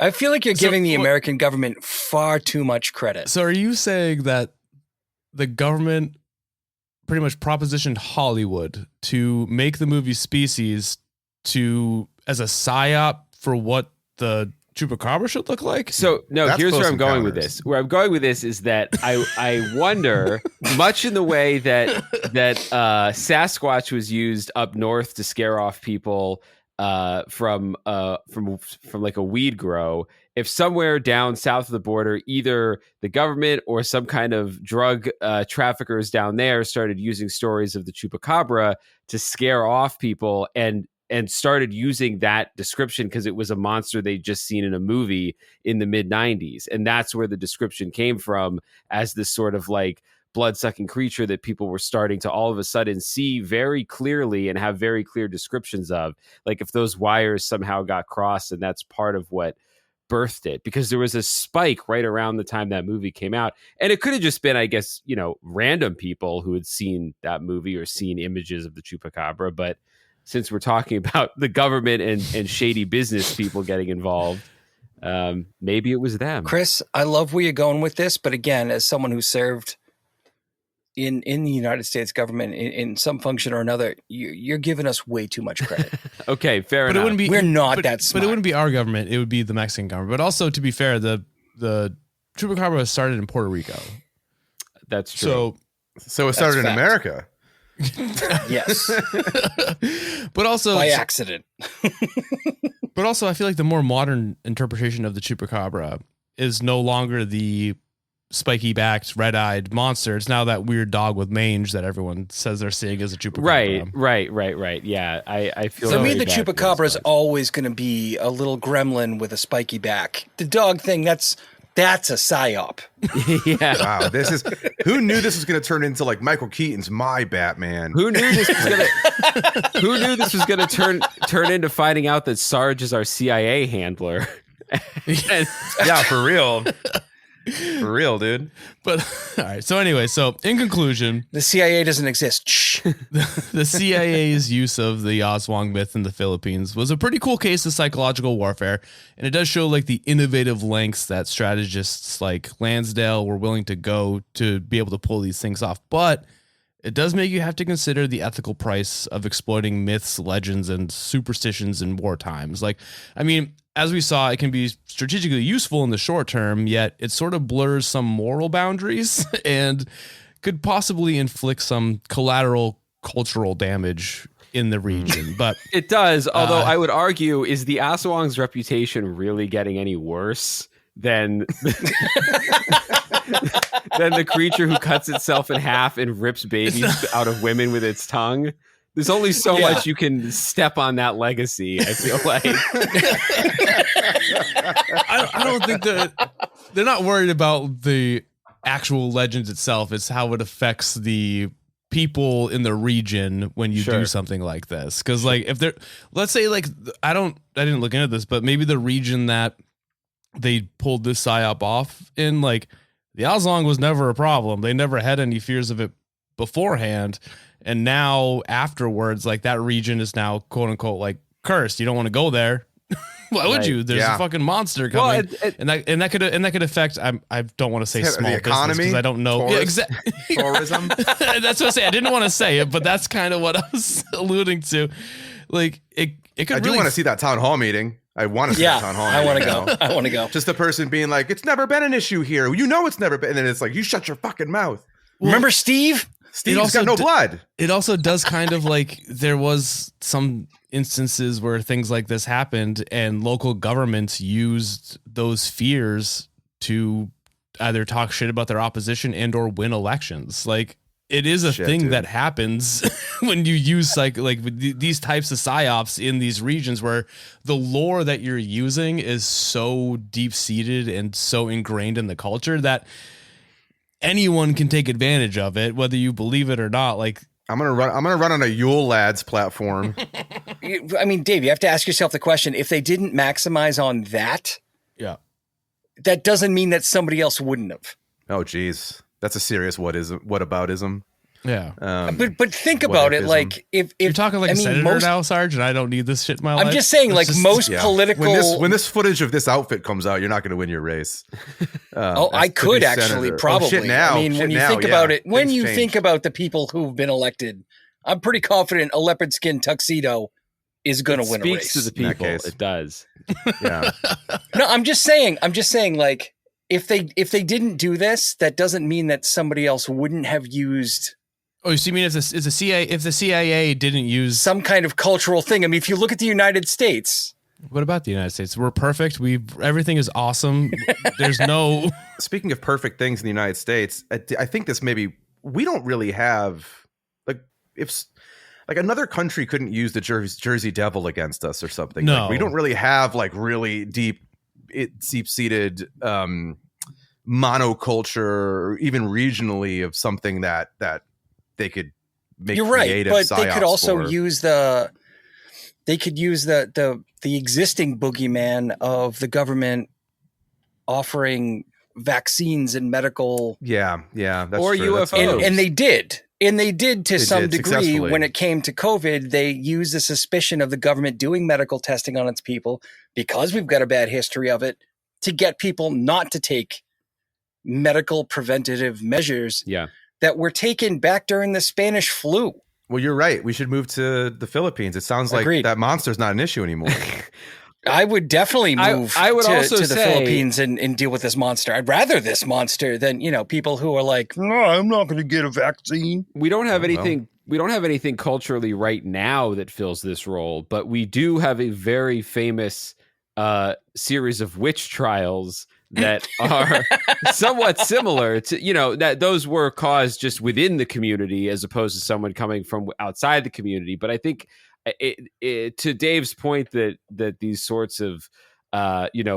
S5: I feel like you're giving the American government far too much credit.
S2: So are you saying that the government pretty much propositioned Hollywood to make the movie Species as a psyop for what the chupacabra should look like?
S4: So no,
S3: That's
S4: here's where
S3: Close
S4: I'm going with
S3: Encounters.
S4: this. Where I'm going with this is that I wonder, much in the way that Sasquatch was used up north to scare off people from like a weed grow, if somewhere down south of the border, either the government or some kind of drug traffickers down there started using stories of the chupacabra to scare off people and started using that description because it was a monster they'd just seen in a movie in the mid-90s. And that's where the description came from, as this sort of like blood-sucking creature that people were starting to all of a sudden see very clearly and have very clear descriptions of. Like if those wires somehow got crossed, and that's part of what birthed it, because there was a spike right around the time that movie came out. And it could have just been, I guess, random people who had seen that movie or seen images of the chupacabra. But since we're talking about the government and shady business people getting involved, maybe it was them.
S5: Chris, I love where you're going with this, but again, as someone who served in the United States government in some function or another, you're giving us way too much credit.
S4: Okay, fair enough.
S2: It wouldn't be,
S5: We're not that smart.
S2: But it wouldn't be our government. It would be the Mexican government. But also, to be fair, the chupacabra started in Puerto Rico.
S4: That's true.
S3: So it started in
S5: fact.
S3: America.
S5: Yes,
S2: But also,
S5: by accident.
S2: but also, I feel like the more modern interpretation of the chupacabra is no longer the spiky-backed, red-eyed monster. It's now that weird dog with mange that everyone says they're seeing as a chupacabra.
S4: Right. Yeah, I feel.
S5: For me,
S4: very
S5: the
S4: bad for
S5: chupacabra
S4: those
S5: is
S4: dogs.
S5: always going to be a little gremlin with a spiky back. The dog thing, that's a psyop.
S4: Yeah.
S3: Wow, who knew this was going to turn into like Michael Keaton's My Batman?
S4: Who knew this was gonna? Who knew this was gonna turn into finding out that Sarge is our CIA handler?
S3: Yeah, for real. For real, dude.
S2: But all right. So anyway, in conclusion,
S5: The CIA doesn't exist. Shh.
S2: the CIA's use of the Aswang myth in the Philippines was a pretty cool case of psychological warfare, and it does show like the innovative lengths that strategists like Lansdale were willing to go to be able to pull these things off. But it does make you have to consider the ethical price of exploiting myths, legends, and superstitions in war times. Like, I mean, as we saw, it can be strategically useful in the short term, yet it sort of blurs some moral boundaries and could possibly inflict some collateral cultural damage in the region. But
S4: It does, although I would argue, is the Aswang's reputation really getting any worse than than the creature who cuts itself in half and rips babies out of women with its tongue? There's only so much you can step on that legacy, I feel like.
S2: I don't think they're not worried about the actual legend itself. It's how it affects the people in the region when you do something like this. Because like if they're, let's say like I didn't look into this, but maybe the region that they pulled this psyop off in, like the Aswang was never a problem. They never had any fears of it beforehand. And now afterwards, like that region is now quote unquote like cursed. You don't want to go there. Why would you? There's a fucking monster coming, and that could affect. I don't want to say small
S3: the economy,
S2: business because I don't know. Yeah, exactly.
S3: Tourism.
S2: That's what I say. I didn't want to say it, but that's kind of what I was alluding to. Like it could.
S3: I do want to see that town hall meeting. I want to see that town hall meeting.
S5: I want to go. I want to go.
S3: Just the person being like, "It's never been an issue here. You know, it's never been." And then it's like, "You shut your fucking mouth."
S5: Remember Steve?
S3: Steve's got no blood.
S2: It also does kind of like there was some instances where things like this happened and local governments used those fears to either talk shit about their opposition and or win elections. Like it is a thing that happens when you use like these types of psyops in these regions where the lore that you're using is so deep seated and so ingrained in the culture that anyone can take advantage of it, whether you believe it or not. Like
S3: I'm gonna run on a Yule Lads platform.
S5: I mean, Dave, you have to ask yourself the question: if they didn't maximize on that, that doesn't mean that somebody else wouldn't have.
S3: Oh, geez, that's a serious whataboutism.
S2: Yeah,
S5: but think about it. Like if
S2: you're talking like a senator now, Sarge, and I don't need this shit in my life.
S5: I'm just saying, like most political.
S3: When this footage of this outfit comes out, you're not going to win your race.
S5: I could actually probably.
S3: Oh, shit now.
S5: I mean, when you think about it, when you think about the people who've been elected, I'm pretty confident a leopard skin tuxedo is going to win a race.
S4: Speaks to the people. It does.
S3: Yeah.
S5: No, I'm just saying. Like if they didn't do this, that doesn't mean that somebody else wouldn't have used.
S2: Oh, you mean if the CIA didn't use
S5: some kind of cultural thing? I mean, if you look at the United States.
S2: What about the United States? We're perfect. Everything is awesome. There's no.
S3: Speaking of perfect things in the United States, I think this we don't really have if another country couldn't use the Jersey Devil against us or something.
S2: No,
S3: like, we don't really have like really deep-seated monoculture, or even regionally, of something that they could make.
S5: You're right, but they could also
S3: use
S5: the existing boogeyman of the government offering vaccines and medical
S3: Yeah, that's
S4: Or
S3: true. That's
S4: UFOs.
S3: true.
S5: and they did. And they did to some
S3: did,
S5: degree
S3: successfully.
S5: when it came to COVID. They used the suspicion of the government doing medical testing on its people because we've got a bad history of it to get people not to take medical preventative measures
S4: Yeah.
S5: that were taken back during the Spanish flu.
S3: Well, you're right. We should move to the Philippines. It sounds like
S5: Agreed.
S3: that monster's not an issue anymore.
S5: I would definitely move
S4: I would
S5: to,
S4: also
S5: to the
S4: say-
S5: Philippines and deal with this monster. I'd rather this monster than, people who are like, no, I'm not going to get a vaccine.
S4: We don't have
S3: Oh, well.
S4: anything. We don't have anything culturally right now that fills this role, but we do have a very famous series of witch trials that are somewhat similar to, that those were caused just within the community as opposed to someone coming from outside the community. But I think to Dave's point that these sorts of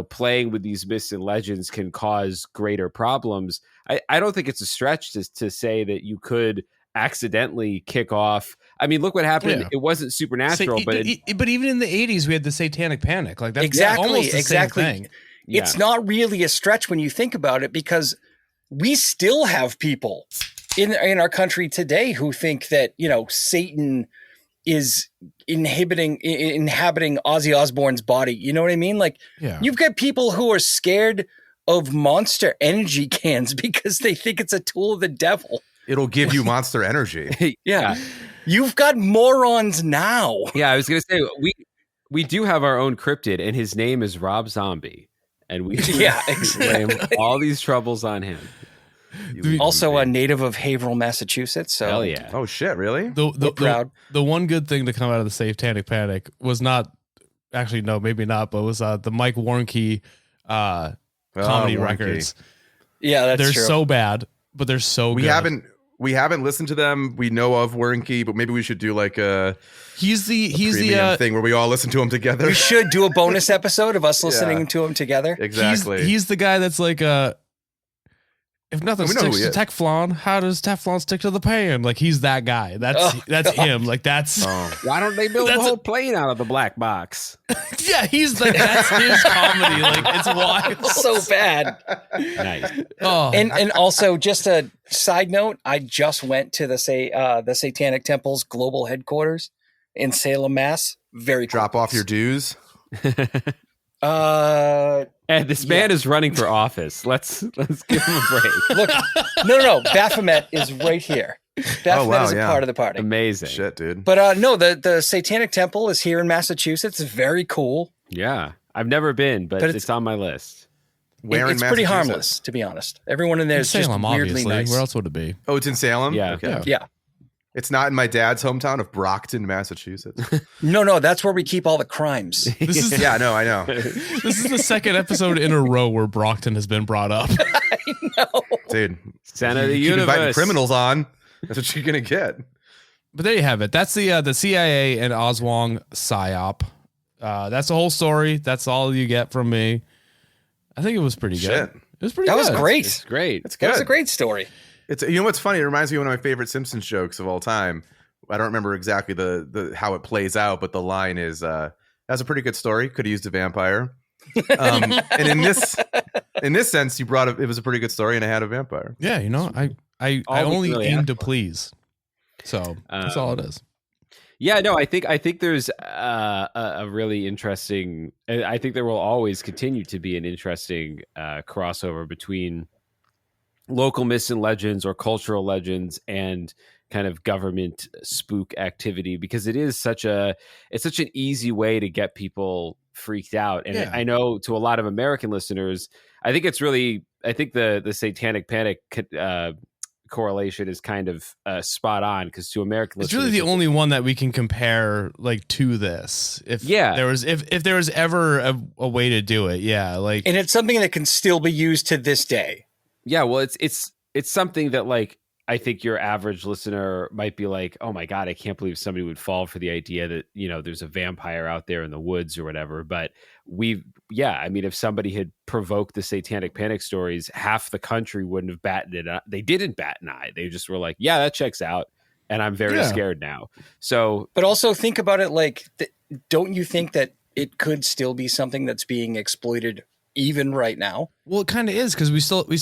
S4: playing with these myths and legends can cause greater problems. I don't think it's a stretch to say that you could accidentally kick off. I mean, look what happened.
S2: Yeah.
S4: It wasn't supernatural, but
S2: even in the 80s, we had the Satanic Panic. Like that's
S5: Exactly,
S2: almost the
S5: exactly.
S2: same thing.
S4: yeah.
S5: It's not really a stretch when you think about it, because we still have people in our country today who think that, Satan is inhabiting Ozzy Osbourne's body. You know what I mean? Like,
S2: Yeah.
S5: you've got people who are scared of Monster energy cans because they think it's a tool of the devil.
S3: It'll give you monster energy.
S5: Yeah. You've got morons now.
S4: Yeah, I was gonna say we do have our own cryptid, and his name is Rob Zombie, and we
S5: Yeah,
S4: blame all these troubles on him.
S5: Also a native of Haverhill, Massachusetts. So
S4: Hell yeah!
S3: Oh shit! Really?
S2: The
S5: proud.
S2: The one good thing to come out of the Satanic Panic was not actually, no, maybe not, but was the Mike Warnke comedy
S3: Warnke.
S2: records.
S5: Yeah, that's
S2: They're
S5: true.
S2: so bad, but they're so
S3: We
S2: good.
S3: haven't listened to them. We know of Warnke, but maybe we should do like a
S2: He's the
S3: premium thing where we all listen to them together.
S5: We should do a bonus episode of us listening to them together.
S3: Exactly.
S2: He's the guy that's like if nothing
S3: We know who
S2: sticks
S3: he
S2: to
S3: is.
S2: Teflon, how does Teflon stick to the pan? Like, he's that guy. That's him. Like, that's
S4: Why don't they build
S2: That's
S4: the whole plane out of the black box?
S2: yeah. He's like, that's his comedy. Like, it's wild.
S5: So bad.
S4: Nice.
S2: Oh,
S5: And also, just a side note, I just went to the Satanic Temple's global headquarters in Salem, Mass. Very cool
S3: Drop off
S5: place.
S3: your dues.
S4: And this man is running for office. Let's give him a break.
S5: Look, no. Baphomet is right here. Baphomet is a part of the party.
S4: Amazing.
S3: Shit, dude.
S5: But no, the Satanic Temple is here in Massachusetts. It's very cool.
S4: Yeah, I've never been, but
S5: But
S4: it's on my list.
S3: Where in
S5: It's pretty
S3: Massachusetts?
S5: harmless, to be honest. Everyone in there is
S2: Salem,
S5: just weirdly
S2: obviously.
S5: nice.
S2: Where else would it be?
S3: Oh, it's in Salem.
S4: Yeah.
S3: Okay.
S5: Yeah.
S3: It's not in my dad's hometown of Brockton, Massachusetts.
S5: No, that's where we keep all the crimes.
S2: This is
S3: Yeah, no, I know.
S2: this is the second episode in a row where Brockton has been brought up.
S3: Dude.
S4: Center of the
S3: You keep inviting
S4: universe.
S3: criminals on. That's what you're gonna get.
S2: But there you have it. That's the CIA and Aswang Psyop. That's the whole story. That's all you get from me. I think it was pretty good.
S3: Shit.
S2: It was pretty
S5: That
S2: good.
S5: was great.
S4: It's great.
S3: It's
S5: That
S3: good.
S5: was a great story.
S3: It's what's funny. It reminds me of one of my favorite Simpsons jokes of all time. I don't remember exactly the how it plays out, but the line is, "That's a pretty good story. Could have used a vampire." And in this sense, you brought it was a pretty good story, and it had a vampire.
S2: Yeah, I
S4: All we
S2: only
S4: really
S2: aim
S4: asked
S2: to
S4: for.
S2: please. So that's all it is.
S4: Yeah, no, I think there's a really interesting. I think there will always continue to be an interesting crossover between local myths and legends or cultural legends and kind of government spook activity, because it's such an easy way to get people freaked out. And
S2: Yeah.
S4: I know to a lot of American listeners, I think the Satanic Panic correlation is kind of spot on, because to American
S2: It's
S4: listeners,
S2: really the only one that we can compare like to this. If there was ever a way to do it, yeah, like
S5: And it's something that can still be used to this day.
S4: yeah, well, it's something that, like, I think your average listener might be like, oh my God, I can't believe somebody would fall for the idea that, there's a vampire out there in the woods or whatever. But if somebody had provoked the Satanic Panic stories, half the country wouldn't have batted it out. They didn't bat an eye. They just were like, yeah, that checks out. And I'm very scared now. So,
S5: But also think about it like, don't you think that it could still be something that's being exploited even right now.
S2: Well, it kind of is because we still have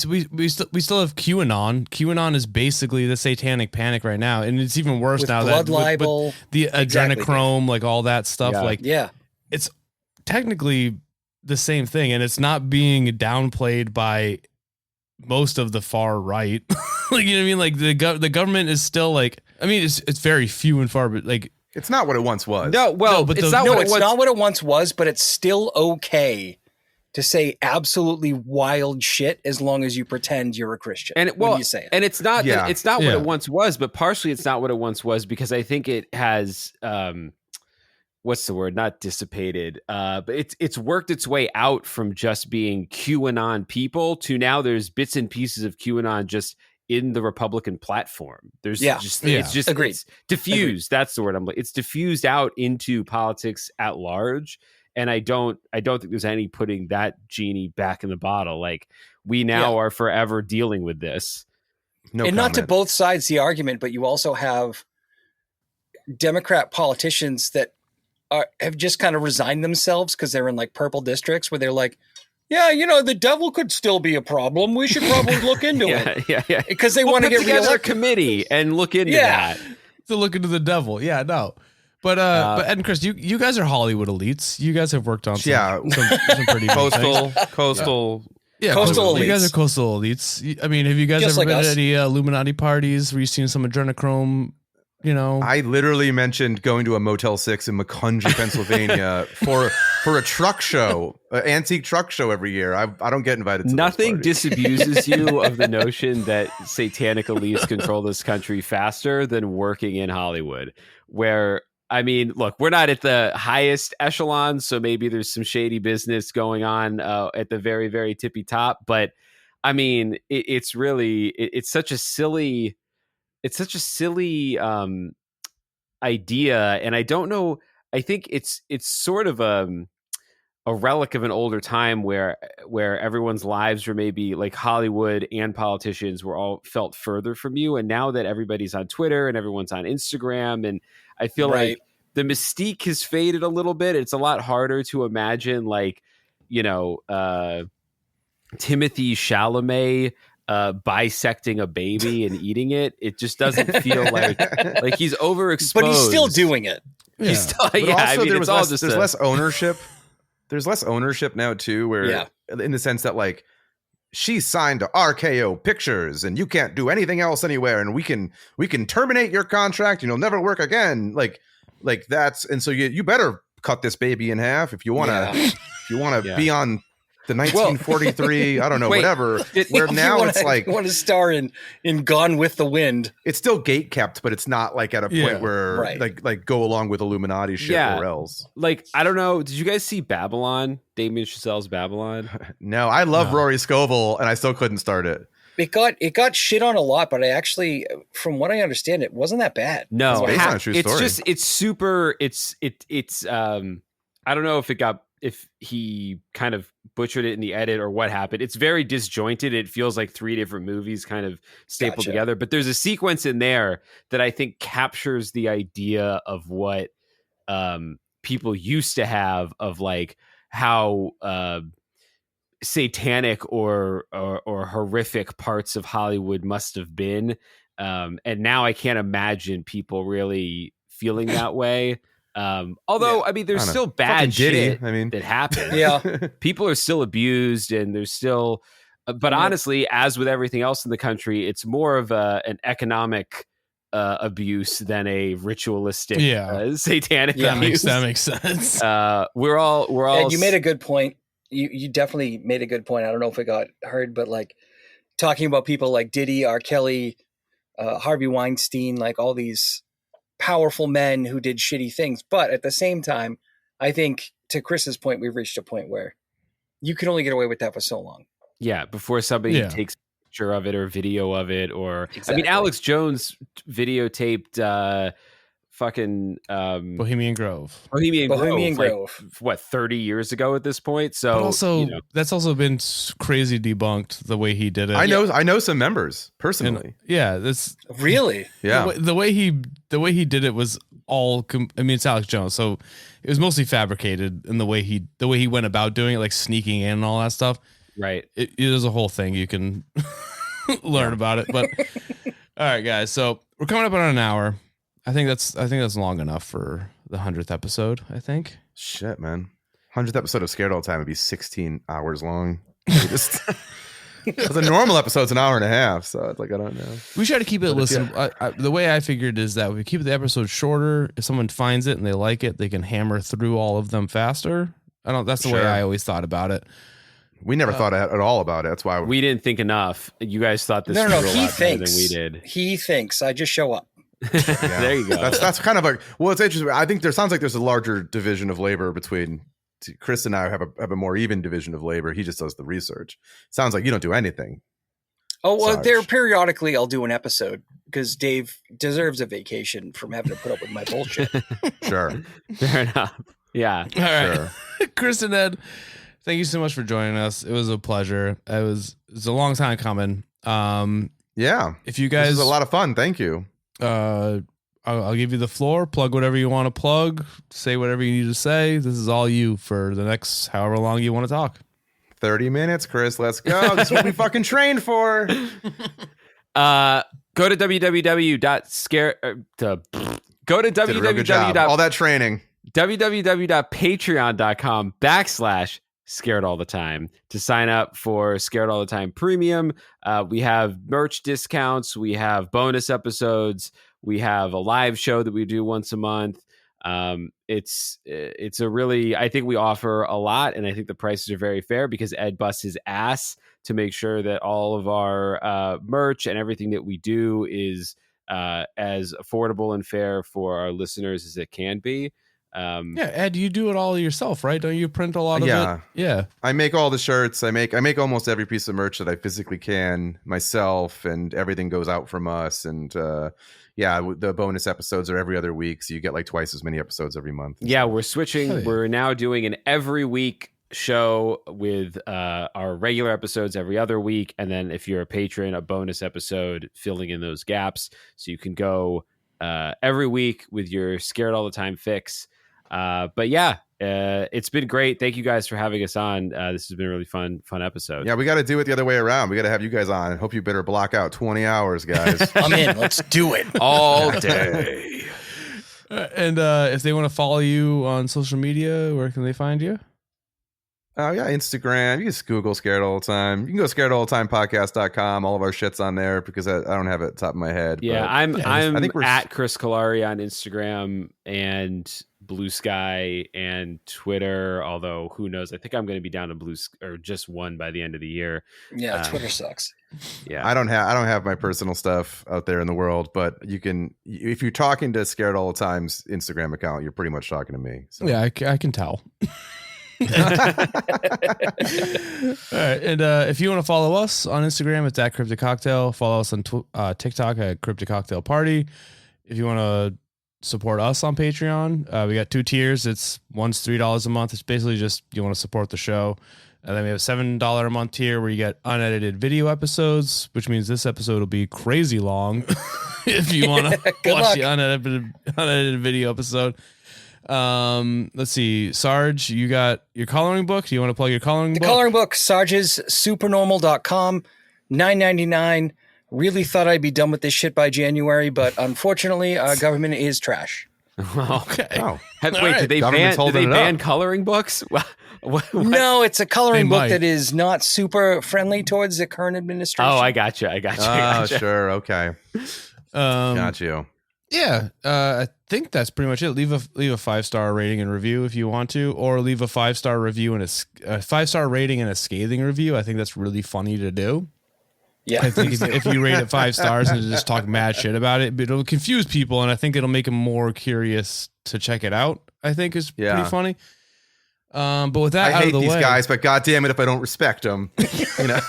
S2: QAnon. QAnon is basically the satanic panic right now, and it's even worse
S5: With
S2: now.
S5: blood
S2: that
S5: libel,
S2: with the adrenochrome, like all that stuff.
S4: Yeah.
S2: Like,
S5: Yeah.
S2: it's technically the same thing, and it's not being downplayed by most of the far right. Like, you know what I mean? Like the government is still like, I mean, it's very few and far, but like
S3: It's not what it once was.
S4: No, well,
S2: No, but
S4: it's
S2: the-
S4: not
S5: No,
S4: what it
S5: it's
S4: was.
S5: not what it once was, but it's still okay to say absolutely wild shit as long as you pretend you're a Christian.
S4: And
S5: when
S4: well,
S5: you say it.
S4: and it's not
S3: Yeah.
S4: it's not what
S2: Yeah.
S4: it once was, but partially it's not what it once was because I think it has what's the word? Not dissipated, but it's worked its way out from just being QAnon people to now there's bits and pieces of QAnon just in the Republican platform. There's it's just
S5: Agreed.
S4: it's diffused. That's the word I'm like. It's diffused out into politics at large. And I don't think there's any putting that genie back in the bottle. Like we now are forever dealing with this.
S3: No
S5: and not to
S3: comment.
S5: both sides the argument, but you also have Democrat politicians that have just kind of resigned themselves because they're in like purple districts where they're like, yeah, the devil could still be a problem. We should probably look into it
S4: Yeah.
S5: because they
S4: We'll
S5: want to
S4: put
S5: get
S4: together a
S5: reelected.
S4: committee and look into
S5: Yeah.
S4: that.
S2: to look into the devil. Yeah, no. But Ed and Chris, you guys are Hollywood elites. You guys have worked on some pretty big
S3: coastal,
S2: things.
S3: coastal.
S2: Yeah,
S5: Coastal
S2: You guys
S5: elites.
S2: are coastal elites. I mean, have you guys
S5: Just
S2: ever
S5: like
S2: been
S5: us.
S2: at any Illuminati parties where you've seen some adrenochrome? You know,
S3: I literally mentioned going to a Motel 6 in Macungie, Pennsylvania for a truck show, an antique truck show every year. I don't get invited to
S4: Nothing
S3: those parties.
S4: disabuses you of the notion that satanic elites control this country faster than working in Hollywood, where, I mean, look, we're not at the highest echelon, so maybe there's some shady business going on at the very, very tippy top. But I mean, it's such a silly idea, and I don't know. I think it's sort of a relic of an older time where everyone's lives were maybe like Hollywood and politicians were all felt further from you, and now that everybody's on Twitter and everyone's on Instagram, and I feel like the mystique has faded a little bit. It's a lot harder to imagine, like, Timothy Chalamet bisecting a baby and eating it. It just doesn't feel like he's overexposed.
S5: But he's still doing it.
S2: yeah.
S4: He's still,
S3: But
S4: yeah.
S3: also,
S4: I mean,
S3: there
S4: it's
S3: was
S4: all
S3: less,
S4: just
S3: there's less ownership. There's less ownership now too, where in the sense that like she's signed to RKO Pictures and you can't do anything else anywhere, and we can terminate your contract and you'll never work again. Like that's, and so you better cut this baby in half if you want to be on the 1943, I don't know, whatever. Where now it's like
S5: you want to star in Gone with the Wind.
S3: it's still gate kept, but it's not like at a point where like go along with Illuminati shit or else.
S4: Like, I don't know. Did you guys see Babylon? Damien Chazelle's Babylon?
S3: No, I love Rory Scovel, and I still couldn't start it.
S5: It got shit on a lot, but I actually, from what I understand, it wasn't that bad.
S4: No,
S3: It's based on a true
S4: it's
S3: story.
S4: just it's super. It's I don't know if he kind of butchered it in the edit or what happened. It's very disjointed. It feels like three different movies kind of stapled together. But there's a sequence in there that I think captures the idea of what people used to have of like how satanic or horrific parts of Hollywood must have been. And now I can't imagine people really feeling that way. Although, I mean, there's still bad shit that happens.
S5: Yeah.
S4: People are still abused and there's still, but honestly, as with everything else in the country, it's more of an economic abuse than a ritualistic satanic abuse.
S2: That makes sense.
S4: We're all
S5: And you made a good point. You definitely made a good point. I don't know if it got heard, but like talking about people like Diddy, R. Kelly, Harvey Weinstein, like all these powerful men who did shitty things. But at the same time, I think to Chris's point, we've reached a point where you can only get away with that for so long.
S4: Yeah, before somebody takes a picture of it or video of it, or
S5: Exactly.
S4: I mean, Alex Jones videotaped
S2: Bohemian Grove.
S5: Bohemian Grove.
S4: Like, what, 30 years ago at this point? So
S2: But also, that's also been crazy debunked the way he did it.
S3: I know some members personally.
S2: And, that's
S5: Really?
S3: Yeah.
S2: the way he did it was I mean, it's Alex Jones, so it was mostly fabricated in the way he went about doing it, like sneaking in and all that stuff.
S4: Right.
S2: It is a whole thing you can learn about it. But all right, guys, so we're coming up on an hour. I think that's long enough for the 100th episode. I think.
S3: Shit, man. 100th episode of Scared All the Time would be 16 hours long. Because a normal episode's an hour and a half, so it's like I don't know.
S2: We try to keep it. Listen, the way I figured is that we keep the episode shorter. If someone finds it and they like it, they can hammer through all of them faster. That's the way I always thought about it.
S3: We never thought at all about it. That's why
S4: we didn't think enough. You guys thought this was a lot better than we did.
S5: He thinks. I just show up.
S3: Yeah.
S4: There you go.
S3: That's kind of like, well, it's interesting. I think sounds like there's a larger division of labor between Chris and I have a more even division of labor. He just does the research. Sounds like you don't do anything.
S5: Oh, well, there periodically I'll do an episode because Dave deserves a vacation from having to put up with my bullshit.
S3: Sure.
S4: Fair enough. Yeah.
S2: All right. Sure. Chris and Ed, thank you so much for joining us. It was a pleasure. It's a long time coming.
S3: Yeah.
S2: If you guys,
S3: this is a lot of fun. Thank you.
S2: I'll give you the floor. Plug whatever you want to plug. Say whatever you need to say. This is all you for the next however long you want to talk.
S3: 30 minutes, Chris. Let's go. This is what we fucking trained for.
S4: Go to www.
S3: All that training.
S4: www.patreon.com/Scared All the Time to sign up for Scared All the Time Premium. We have merch discounts. We have bonus episodes. We have a live show that we do once a month. It's a really, I think we offer a lot, and I think the prices are very fair because Ed busts his ass to make sure that all of our merch and everything that we do is as affordable and fair for our listeners as it can be.
S2: Yeah, Ed, you do it all yourself, right? Don't you print a lot of it? Yeah.
S3: I make all the shirts. I make almost every piece of merch that I physically can myself, and everything goes out from us. And the bonus episodes are every other week, so you get like twice as many episodes every month.
S4: Yeah, we're switching. Oh, yeah. We're now doing an every week show with our regular episodes every other week, and then if you're a patron, a bonus episode filling in those gaps. So you can go every week with your Scared All the Time fix. But yeah, it's been great. Thank you guys for having us on. This has been a really fun episode.
S3: Yeah, we got to do it the other way around. We got to have you guys on. I hope you better block out 20 hours, guys.
S5: I'm in. Let's do it
S4: all day.
S2: And if they want to follow you on social media, where can they find you?
S3: Oh, yeah, Instagram. You can just Google Scared All the Time. You can go to scaredallthitimepodcast.com. All of our shit's on there because I don't have it at the top of my head.
S4: Yeah,
S3: but
S4: I think we're at Chris Kalari on Instagram and Blue Sky and Twitter, although who knows? I think I'm going to be down to or just one by the end of the year.
S5: Yeah, Twitter sucks.
S4: Yeah,
S3: I don't have my personal stuff out there in the world, but you can, if you're talking to Scared All the Time's Instagram account, you're pretty much talking to me. So.
S2: Yeah, I can tell. All right, and if you want to follow us on Instagram, it's at Cryptid Cocktail. Follow us on TikTok at Cryptid Cocktail Party. If you want to support us on Patreon, we got 2 tiers. One's $3 a month. It's basically just you want to support the show, and then we have a $7 a month tier where you get unedited video episodes, which means this episode will be crazy long if you want to watch the unedited video episode. Let's see, Sarge, you got your coloring book. Do you want to plug your coloring book?
S5: The coloring book, Sarge's supernormal.com, $9.99. Really thought I'd be done with this shit by January, but unfortunately, our government is trash.
S2: Okay.
S3: Oh.
S4: Wait, did they ban coloring books? What?
S5: No, it's a coloring book that is not super friendly towards the current administration.
S4: Oh, I got you.
S3: Oh, sure. Okay. Got you.
S2: Yeah, I think that's pretty much it. Leave a 5-star rating and review if you want to, or leave a 5-star review and a 5-star rating and a scathing review. I think that's really funny to do.
S5: Yeah,
S2: I think if you rate it 5 stars and just talk mad shit about it, it'll confuse people, and I think it'll make them more curious to check it out. I think is pretty funny. But with that out of the way, I hate these
S3: guys, but goddamn it, if I don't respect them, you know.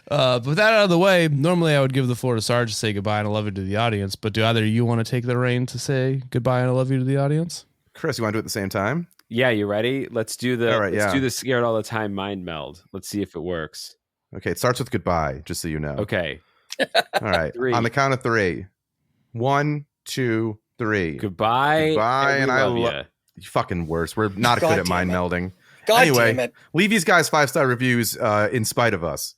S2: But with that out of the way, normally I would give the floor to Sarge to say goodbye and I love you to the audience. But do either of you want to take the reign to say goodbye and I love you to the audience?
S3: Chris, you want to do it at the same time?
S4: Yeah, you ready? Let's do the do the Scared All the Time mind meld. Let's see if it works.
S3: Okay, it starts with goodbye, just so you know.
S4: Okay.
S3: All right.
S4: 3.
S3: On the count of 3. 1, 2, 3.
S4: Goodbye.
S3: Goodbye,
S4: And
S3: and
S4: we
S3: I
S4: love
S3: love
S4: ya.
S3: you. Fucking worse. We're not
S5: God
S3: good at
S5: damn
S3: mind
S5: it.
S3: melding.
S5: God
S3: Anyway,
S5: damn it.
S3: leave these guys 5-star reviews in spite of us.